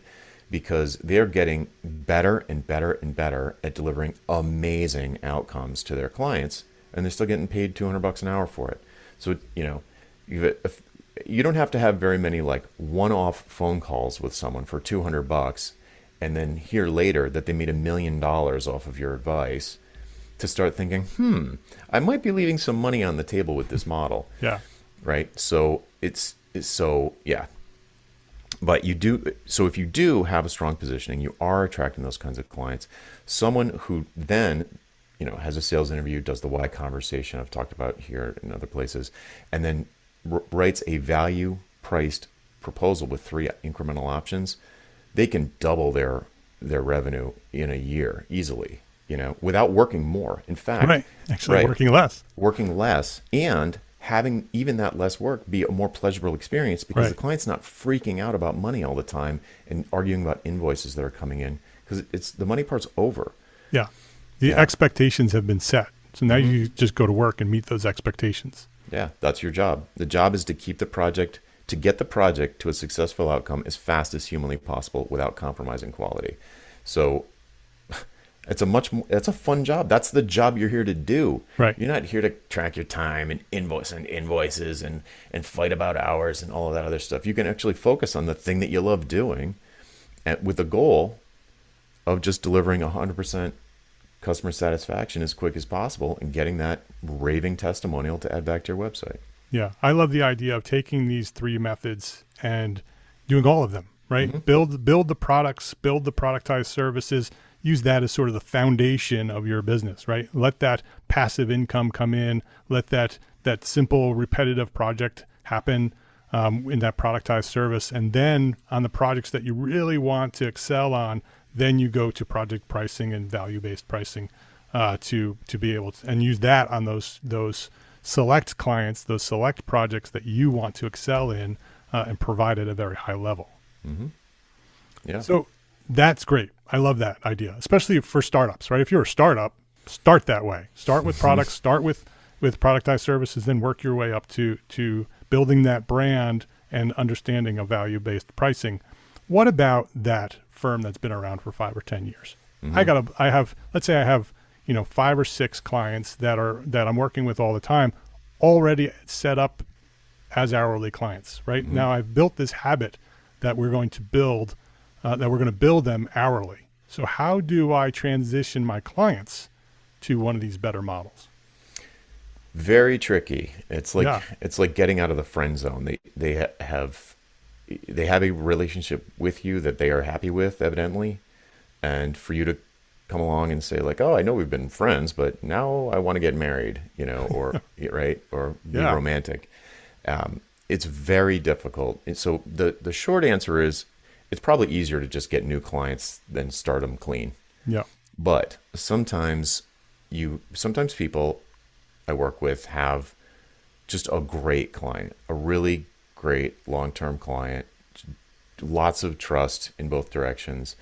because they're getting better and better and better at delivering amazing outcomes to their clients, and they're still getting paid $200 an hour for it. So, you don't have to have very many like one-off phone calls with someone for $200 and then hear later that they made $1 million off of your advice to start thinking, I might be leaving some money on the table with this model.
Yeah.
Right. So yeah. But if you do have a strong positioning, you are attracting those kinds of clients. Someone who then, has a sales interview, does the why conversation I've talked about here in other places, and then writes a value priced proposal with 3 incremental options, they can double their revenue in a year easily, without working more. In fact, working less and having even that less work be a more pleasurable experience because the client's not freaking out about money all the time and arguing about invoices that are coming in, because it's the money part's over.
Yeah. The expectations have been set. So now you just go to work and meet those expectations.
Yeah, that's your job. The job is to get the project to a successful outcome as fast as humanly possible without compromising quality. So it's a fun job. That's the job you're here to do.
Right.
You're not here to track your time and invoices and fight about hours and all of that other stuff. You can actually focus on the thing that you love doing, with the goal of just delivering 100% customer satisfaction as quick as possible and getting that raving testimonial to add back to your website.
Yeah. I love the idea of taking these 3 methods and doing all of them, right? Mm-hmm. Build the products, build the productized services, use that as sort of the foundation of your business, right? Let that passive income come in, let that simple repetitive project happen in that productized service. And then on the projects that you really want to excel on, then you go to project pricing and value-based pricing to be able to, and use that on those select clients, those select projects that you want to excel in and provide at a very high level.
Mm-hmm. Yeah.
So that's great. I love that idea, especially for startups, right? If you're a startup, start that way. Start with products, start with productized services, then work your way up to building that brand and understanding of value-based pricing. What about that firm that's been around for 5 or 10 years? Mm-hmm. Let's say I have 5 or 6 clients that I'm working with all the time, already set up as hourly clients, right? Mm-hmm. Now I've built this habit that we're going to build them hourly. So how do I transition my clients to one of these better models?
Very tricky. It's like getting out of the friend zone. They have a relationship with you that they are happy with, evidently, and for you to come along and say like, oh, I know we've been friends, but now I want to get married, or right, or be romantic. It's very difficult. And so the short answer is, it's probably easier to just get new clients than start them clean.
Yeah.
But sometimes people I work with have just a great client, a really great long-term client, lots of trust in both directions,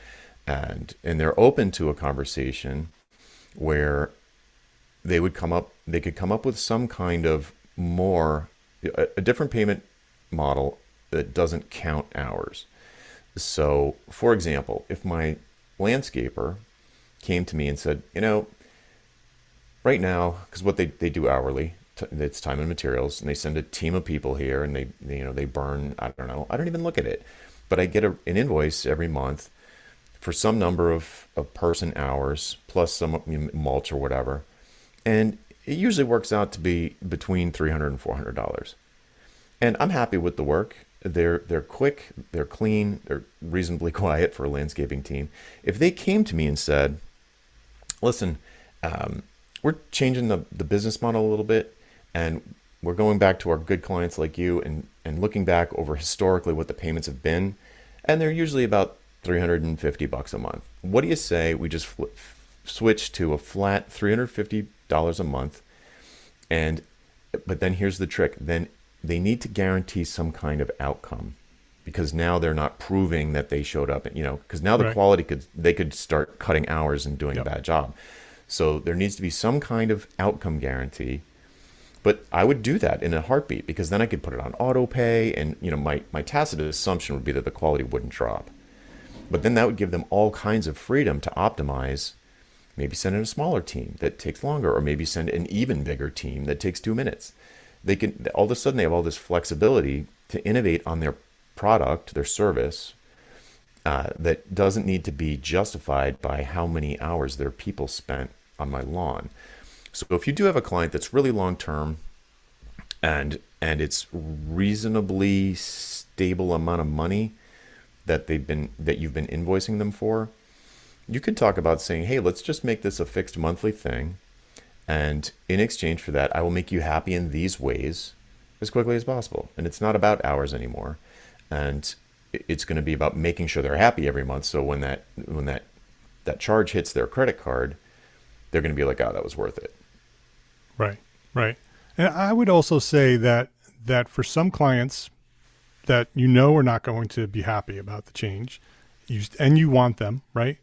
and they're open to a conversation where they could come up with some kind of a different payment model that doesn't count hours. So, for example, if my landscaper came to me and said, right now, because what they do hourly, it's time and materials, and they send a team of people here, and they burn, I don't even look at it, but I get an invoice every month for some number of person hours plus some mulch or whatever, and it usually works out to be between $300 and $400, and I'm happy with the work. They're quick, they're clean, they're reasonably quiet for a landscaping team. If they came to me and said, listen, we're changing the business model a little bit, and we're going back to our good clients like you and looking back over historically what the payments have been, and they're usually about $350 a month. What do you say we just switch to a flat $350 a month? But then here's the trick. Then they need to guarantee some kind of outcome because now they're not proving that they showed up, because now the
Right.
quality they could start cutting hours and doing
Yep.
a bad job. So there needs to be some kind of outcome guarantee. But I would do that in a heartbeat, because then I could put it on auto pay, and my tacit assumption would be that the quality wouldn't drop. But then that would give them all kinds of freedom to optimize. Maybe send in a smaller team that takes longer, or maybe send an even bigger team that takes 2 minutes. They can all of a sudden they have all this flexibility to innovate on their product, their service, that doesn't need to be justified by how many hours their people spent on my lawn. So if you do have a client that's really long term, and it's reasonably stable amount of money that you've been invoicing them for, you could talk about saying, hey, let's just make this a fixed monthly thing, and in exchange for that, I will make you happy in these ways as quickly as possible. And it's not about hours anymore, and it's going to be about making sure they're happy every month. So when that charge hits their credit card, they're going to be like, oh, that was worth it.
Right, right. And I would also say that for some clients that are not going to be happy about the change, and you want them, right?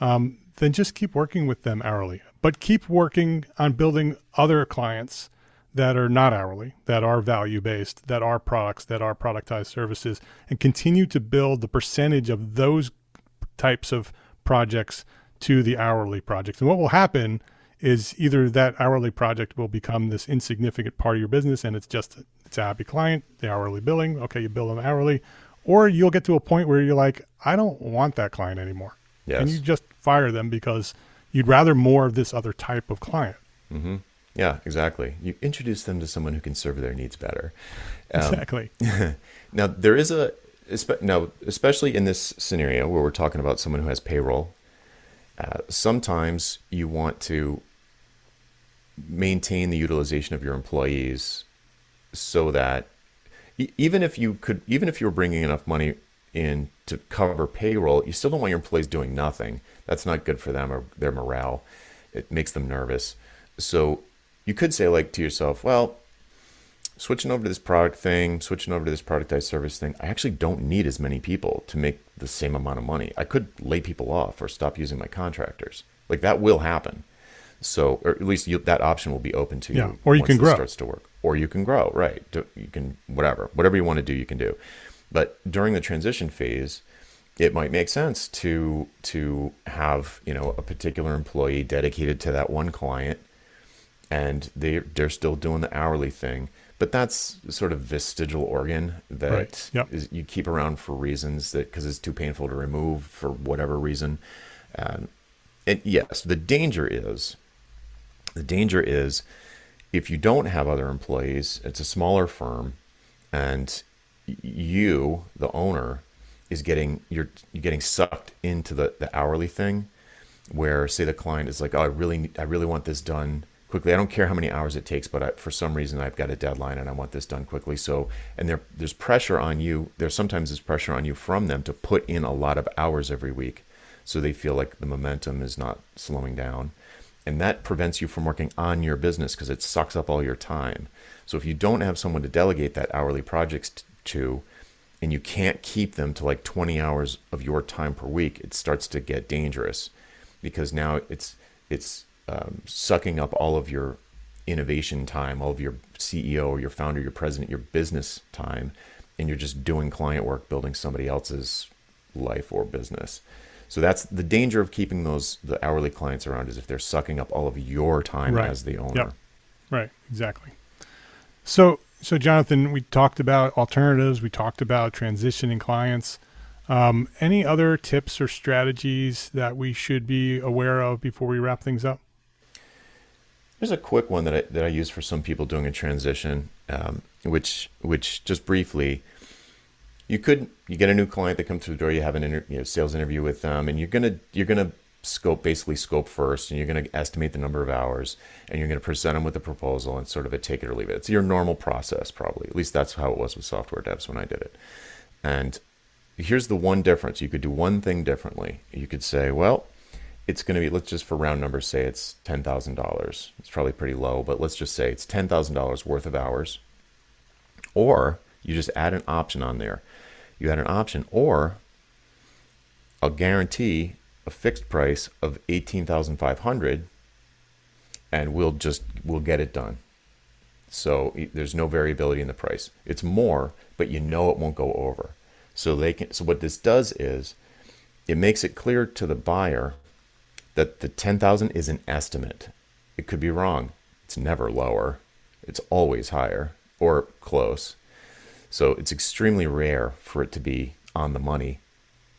Then just keep working with them hourly. But keep working on building other clients that are not hourly, that are value-based, that are products, that are productized services, and continue to build the percentage of those types of projects to the hourly projects. And what will happen is either that hourly project will become this insignificant part of your business, and it's a happy client, the hourly billing, okay, you bill them hourly, or you'll get to a point where you're like, I don't want that client anymore.
Yes.
And you just fire them because you'd rather more of this other type of client.
Mm-hmm. Yeah, exactly. You introduce them to someone who can serve their needs better.
Exactly.
Now, there is especially in this scenario where we're talking about someone who has payroll, sometimes you want to maintain the utilization of your employees so that even if you were bringing enough money in to cover payroll, you still don't want your employees doing nothing. That's not good for them or their morale. It makes them nervous. So you could say, like, to yourself, well, switching over to this product thing, switching over to this productized service thing, I actually don't need as many people to make the same amount of money. I could lay people off or stop using my contractors. Like, that will happen. So, or at least that option will be open to you.
Yeah, or you
once
can
this
grow.
starts to work. Or you can grow, right? You can, whatever you want to do, you can do. But during the transition phase, it might make sense to have a particular employee dedicated to that one client, and they're still doing the hourly thing. But that's sort of vestigial organ that
Right. Yep.
you keep around for reasons because it's too painful to remove for whatever reason. And yes, the danger is if you don't have other employees, it's a smaller firm, and you, the owner, you're getting sucked into the hourly thing, where, say, the client is like, oh, I really want this done quickly. I don't care how many hours it takes, but for some reason I've got a deadline and I want this done quickly. So, and there's pressure on you. Sometimes there's pressure on you from them to put in a lot of hours every week, so they feel like the momentum is not slowing down. And that prevents you from working on your business because it sucks up all your time. So if you don't have someone to delegate that hourly projects to, and you can't keep them to like 20 hours of your time per week, it starts to get dangerous, because now it's sucking up all of your innovation time, all of your CEO or your founder, your president, your business time, and you're just doing client work, building somebody else's life or business. So that's the danger of keeping the hourly clients around, is if they're sucking up all of your time
Right.
as the owner.
Yep. Right, exactly. So Jonathan, we talked about alternatives. We talked about transitioning clients. Any other tips or strategies that we should be aware of before we wrap things up?
There's a quick one that I use for some people doing a transition, which just briefly, you get a new client that comes through the door, you have an sales interview with them, and you're gonna scope first, and you're gonna estimate the number of hours, and you're gonna present them with a proposal and sort of a take it or leave it. It's your normal process, probably. At least that's how it was with software devs when I did it. And here's the one difference. You could do one thing differently. You could say, well, it's going to be, let's just for round numbers say it's $10,000. It's probably pretty low, but let's just say it's $10,000 worth of hours. Or you just add an option on there. you had an option, or I'll guarantee a fixed price of $18,500, and we'll get it done. So there's no variability in the price. It's more, but you know it won't go over. So what this does is it makes it clear to the buyer that the 10,000 is an estimate. It could be wrong. It's never lower. It's always higher or close. So it's extremely rare for it to be on the money.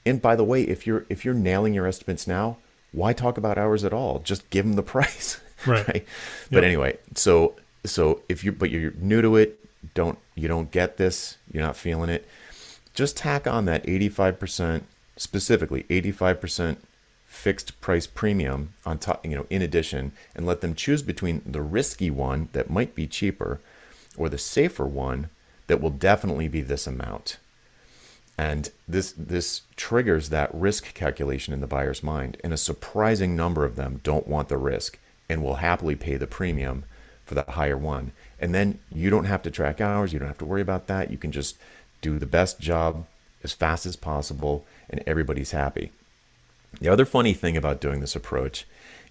And by the way, if you're nailing your estimates now, why talk about hours at all? Just give them the price.
Right.
Right? But anyway, so if you're new to it, you don't get this, you're not feeling it, just tack on that 85%, specifically 85% fixed price premium on top, in addition, and let them choose between the risky one that might be cheaper or the safer one that will definitely be this amount. And this triggers that risk calculation in the buyer's mind. And a surprising number of them don't want the risk and will happily pay the premium for the higher one. And then you don't have to track hours. You don't have to worry about that. You can just do the best job as fast as possible and everybody's happy. The other funny thing about doing this approach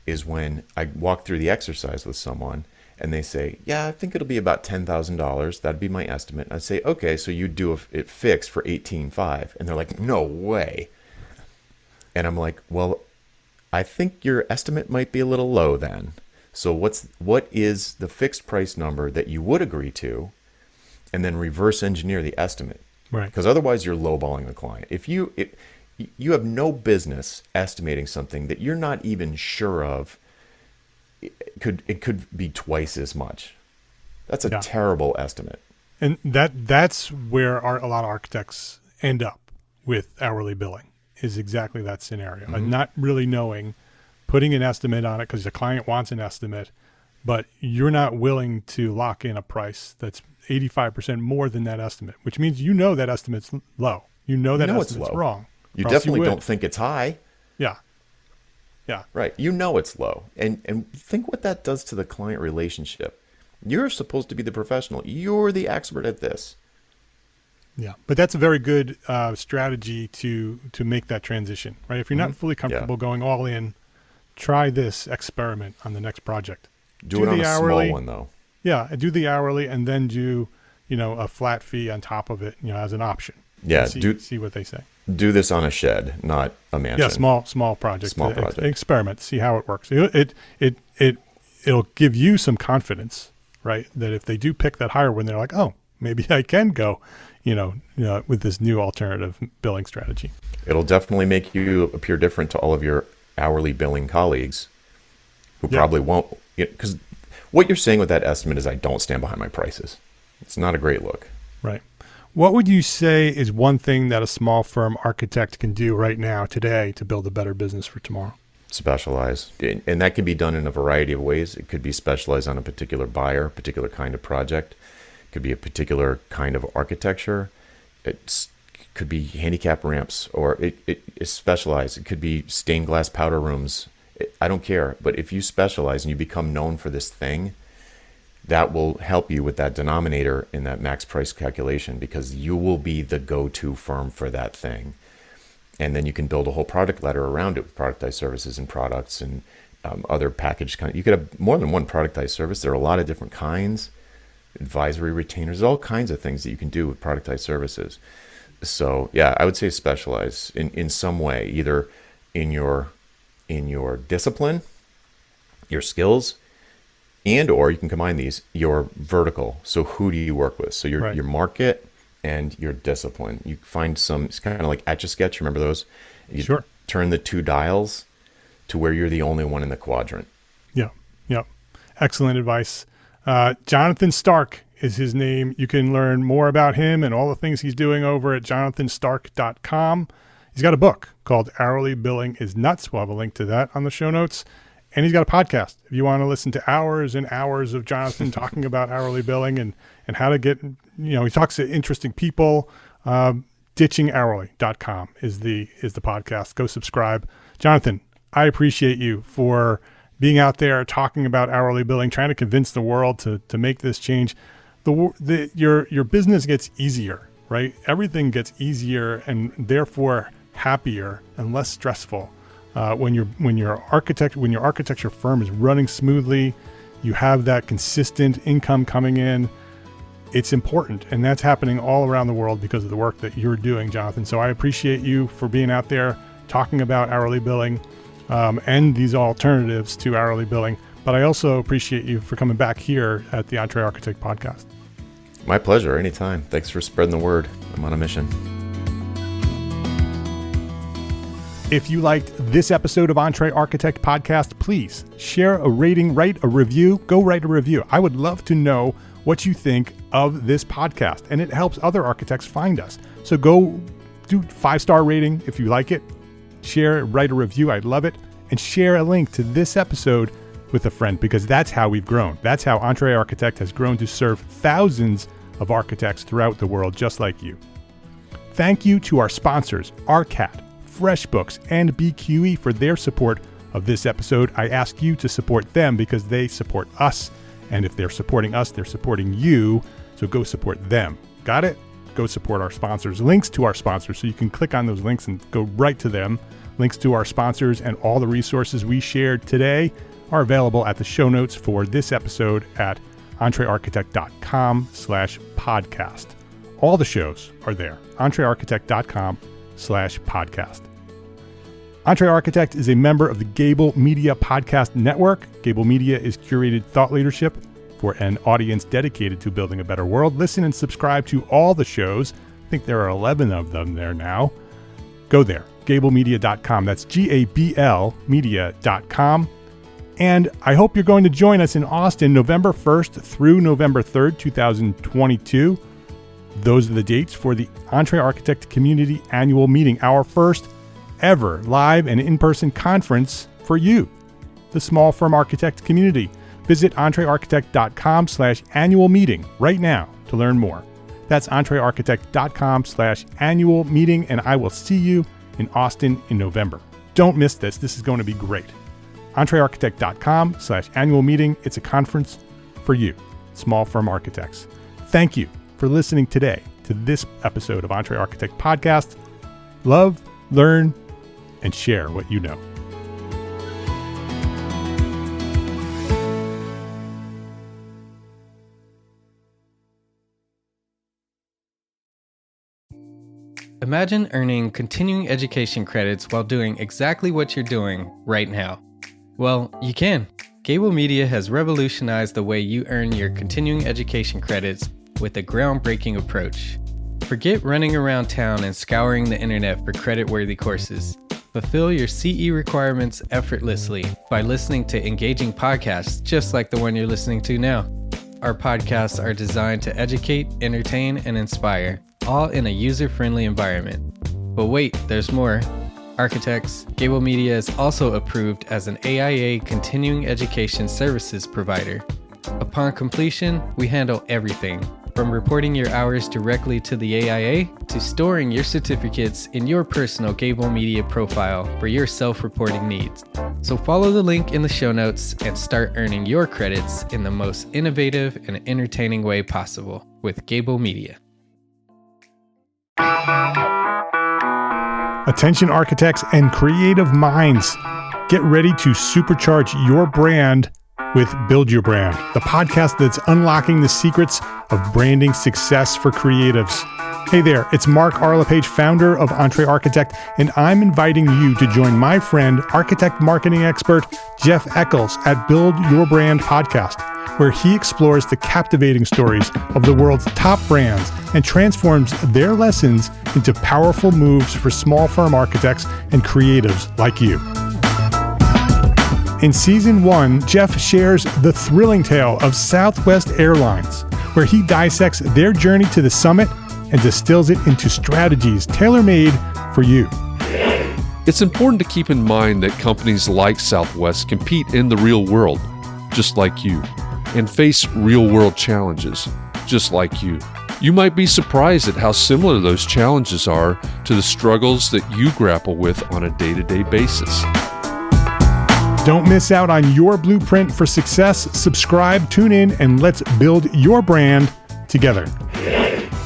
is when I walk through the exercise with someone and they say, yeah, I think it'll be about $10,000. That'd be my estimate. I say, okay, so you do it fixed for $18,500. And they're like, no way. And I'm like, well, I think your estimate might be a little low then. So what is the fixed price number that you would agree to, and then reverse engineer the estimate?
Right.
Because otherwise you're lowballing the client. If you have no business estimating something that you're not even sure of, it could be twice as much. That's a terrible estimate.
And that's where a lot of architects end up with hourly billing, is exactly that scenario.
Mm-hmm.
And not really knowing, putting an estimate on it because the client wants an estimate, but you're not willing to lock in a price that's 85% more than that estimate, which means that estimate's low. That estimate's wrong.
You definitely don't think it's high.
Yeah. Yeah.
Right. It's low. And think what that does to the client relationship. You're supposed to be the professional. You're the expert at this.
Yeah. But that's a very good strategy to make that transition, right? If you're not fully comfortable going all in, try this experiment on the next project.
Do it on a small one, though.
Yeah. Do the hourly and then do, a flat fee on top of it, as an option.
Yeah.
See what they say.
Do this on a shed, not a mansion.
Yeah, small project.
Small project.
Experiment. See how it works. It'll give you some confidence, right? That if they do pick that higher one, they're like, oh, maybe I can go, with this new alternative billing strategy.
It'll definitely make you appear different to all of your hourly billing colleagues, who probably won't. Because what you're saying with that estimate is, I don't stand behind my prices. It's not a great look.
Right. What would you say is one thing that a small firm architect can do right now, today, to build a better business for tomorrow?
Specialize. And that can be done in a variety of ways. It could be specialized on a particular buyer, particular kind of project. It could be a particular kind of architecture. It could be handicap ramps, or it is specialized. It could be stained glass powder rooms. I don't care. But if you specialize and you become known for this thing, that will help you with that denominator in that max price calculation, because you will be the go-to firm for that thing. And then you can build a whole product ladder around it with productized services and products and other packaged kind. You could have more than one productized service. There are a lot of different kinds, advisory retainers, all kinds of things that you can do with productized services. So yeah, I would say specialize in some way, either in your discipline, your skills, and or you can combine these, your vertical. So who do you work with? So your market and your discipline. You find some, it's kind of like Etch-a-Sketch. Remember those? You turn the two dials to where you're the only one in the quadrant. Yeah.
Yep. Excellent advice. Jonathan Stark is his name. You can learn more about him and all the things he's doing over at jonathanstark.com. He's got a book called Hourly Billing is Nuts. We'll have a link to that on the show notes. And he's got a podcast. If you want to listen to hours and hours of Jonathan talking about hourly billing and how to get, he talks to interesting people. Ditchinghourly.com is the podcast. Go subscribe. Jonathan, I appreciate you for being out there talking about hourly billing, trying to convince the world to make this change. Your business gets easier right? Everything gets easier and therefore happier and less stressful when your architecture firm is running smoothly. You have that consistent income coming in. It's important, and that's happening all around the world because of the work that you're doing, Jonathan. So I appreciate you for being out there talking about hourly billing and these alternatives to hourly billing. But I also appreciate you for coming back here at the EntreArchitect podcast.
My pleasure. Anytime. Thanks for spreading the word. I'm on a mission.
If you liked this episode of EntreArchitect podcast, please share a rating, write a review. Go write a review. I would love to know what you think of this podcast, and it helps other architects find us. So go do 5-star rating if you like it. Share, write a review. I'd love it. And share a link to this episode with a friend, because that's how we've grown. That's how EntreArchitect has grown to serve thousands of architects throughout the world, just like you. Thank you to our sponsors, ARCAT, FreshBooks, and BQE for their support of this episode. I ask you to support them because they support us. And if they're supporting us, they're supporting you. So go support them. Got it? Go support our sponsors. Links to our sponsors. So you can click on those links and go right to them. Links to our sponsors and all the resources we shared today are available at the show notes for this episode at entrearchitect.com/podcast. All the shows are there. entrearchitect.com/podcast. EntreArchitect is a member of the Gable Media Podcast Network. Gable Media is curated thought leadership for an audience dedicated to building a better world. Listen and subscribe to all the shows. I think there are 11 of them there now. Go there, gablemedia.com. That's GABL media.com. And I hope you're going to join us in Austin November 1st through November 3rd, 2022. Those are the dates for the EntreArchitect Community Annual Meeting, our first ever live and in-person conference for you, the small firm architect community. Visit entrearchitect.com/annual meeting right now to learn more. That's entrearchitect.com/annual meeting, and I will see you in Austin in November. Don't miss this. This is going to be great. entrearchitect.com/annual meeting. It's a conference for you, small firm architects. Thank you for listening today to this episode of EntreArchitect Podcast. Love, learn, and share what you know.
Imagine earning continuing education credits while doing exactly what you're doing right now. Well, you can. Gable Media has revolutionized the way you earn your continuing education credits with a groundbreaking approach. Forget running around town and scouring the internet for credit-worthy courses. Fulfill your CE requirements effortlessly by listening to engaging podcasts just like the one you're listening to now. Our podcasts are designed to educate, entertain, and inspire, all in a user-friendly environment. But wait, there's more. Architects, Gable Media is also approved as an AIA continuing education services provider. Upon completion, we handle everything, from reporting your hours directly to the AIA to storing your certificates in your personal Gable Media profile for your self-reporting needs. So follow the link in the show notes and start earning your credits in the most innovative and entertaining way possible with Gable Media.
Attention architects and creative minds, get ready to supercharge your brand with Build Your Brand, the podcast that's unlocking the secrets of branding success for creatives. Hey there, it's Mark Arlepage, founder of EntreArchitect, and I'm inviting you to join my friend, architect marketing expert Jeff Eccles at Build Your Brand podcast, where he explores the captivating stories of the world's top brands and transforms their lessons into powerful moves for small firm architects and creatives like you. In Season 1, Jeff shares the thrilling tale of Southwest Airlines, where he dissects their journey to the summit and distills it into strategies tailor-made for you.
It's important to keep in mind that companies like Southwest compete in the real world, just like you, and face real-world challenges, just like you. You might be surprised at how similar those challenges are to the struggles that you grapple with on a day-to-day basis.
Don't miss out on your blueprint for success. Subscribe, tune in, and let's build your brand together.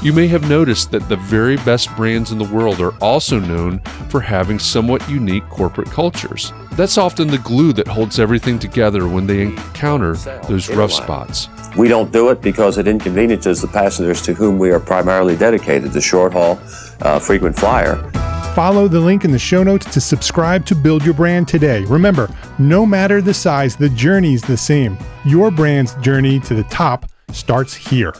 You may have noticed that the very best brands in the world are also known for having somewhat unique corporate cultures. That's often the glue that holds everything together when they encounter those rough spots.
We don't do it because it inconveniences the passengers to whom we are primarily dedicated, the short haul, frequent flyer.
Follow the link in the show notes to subscribe to Build Your Brand today. Remember, no matter the size, the journey's the same. Your brand's journey to the top starts here.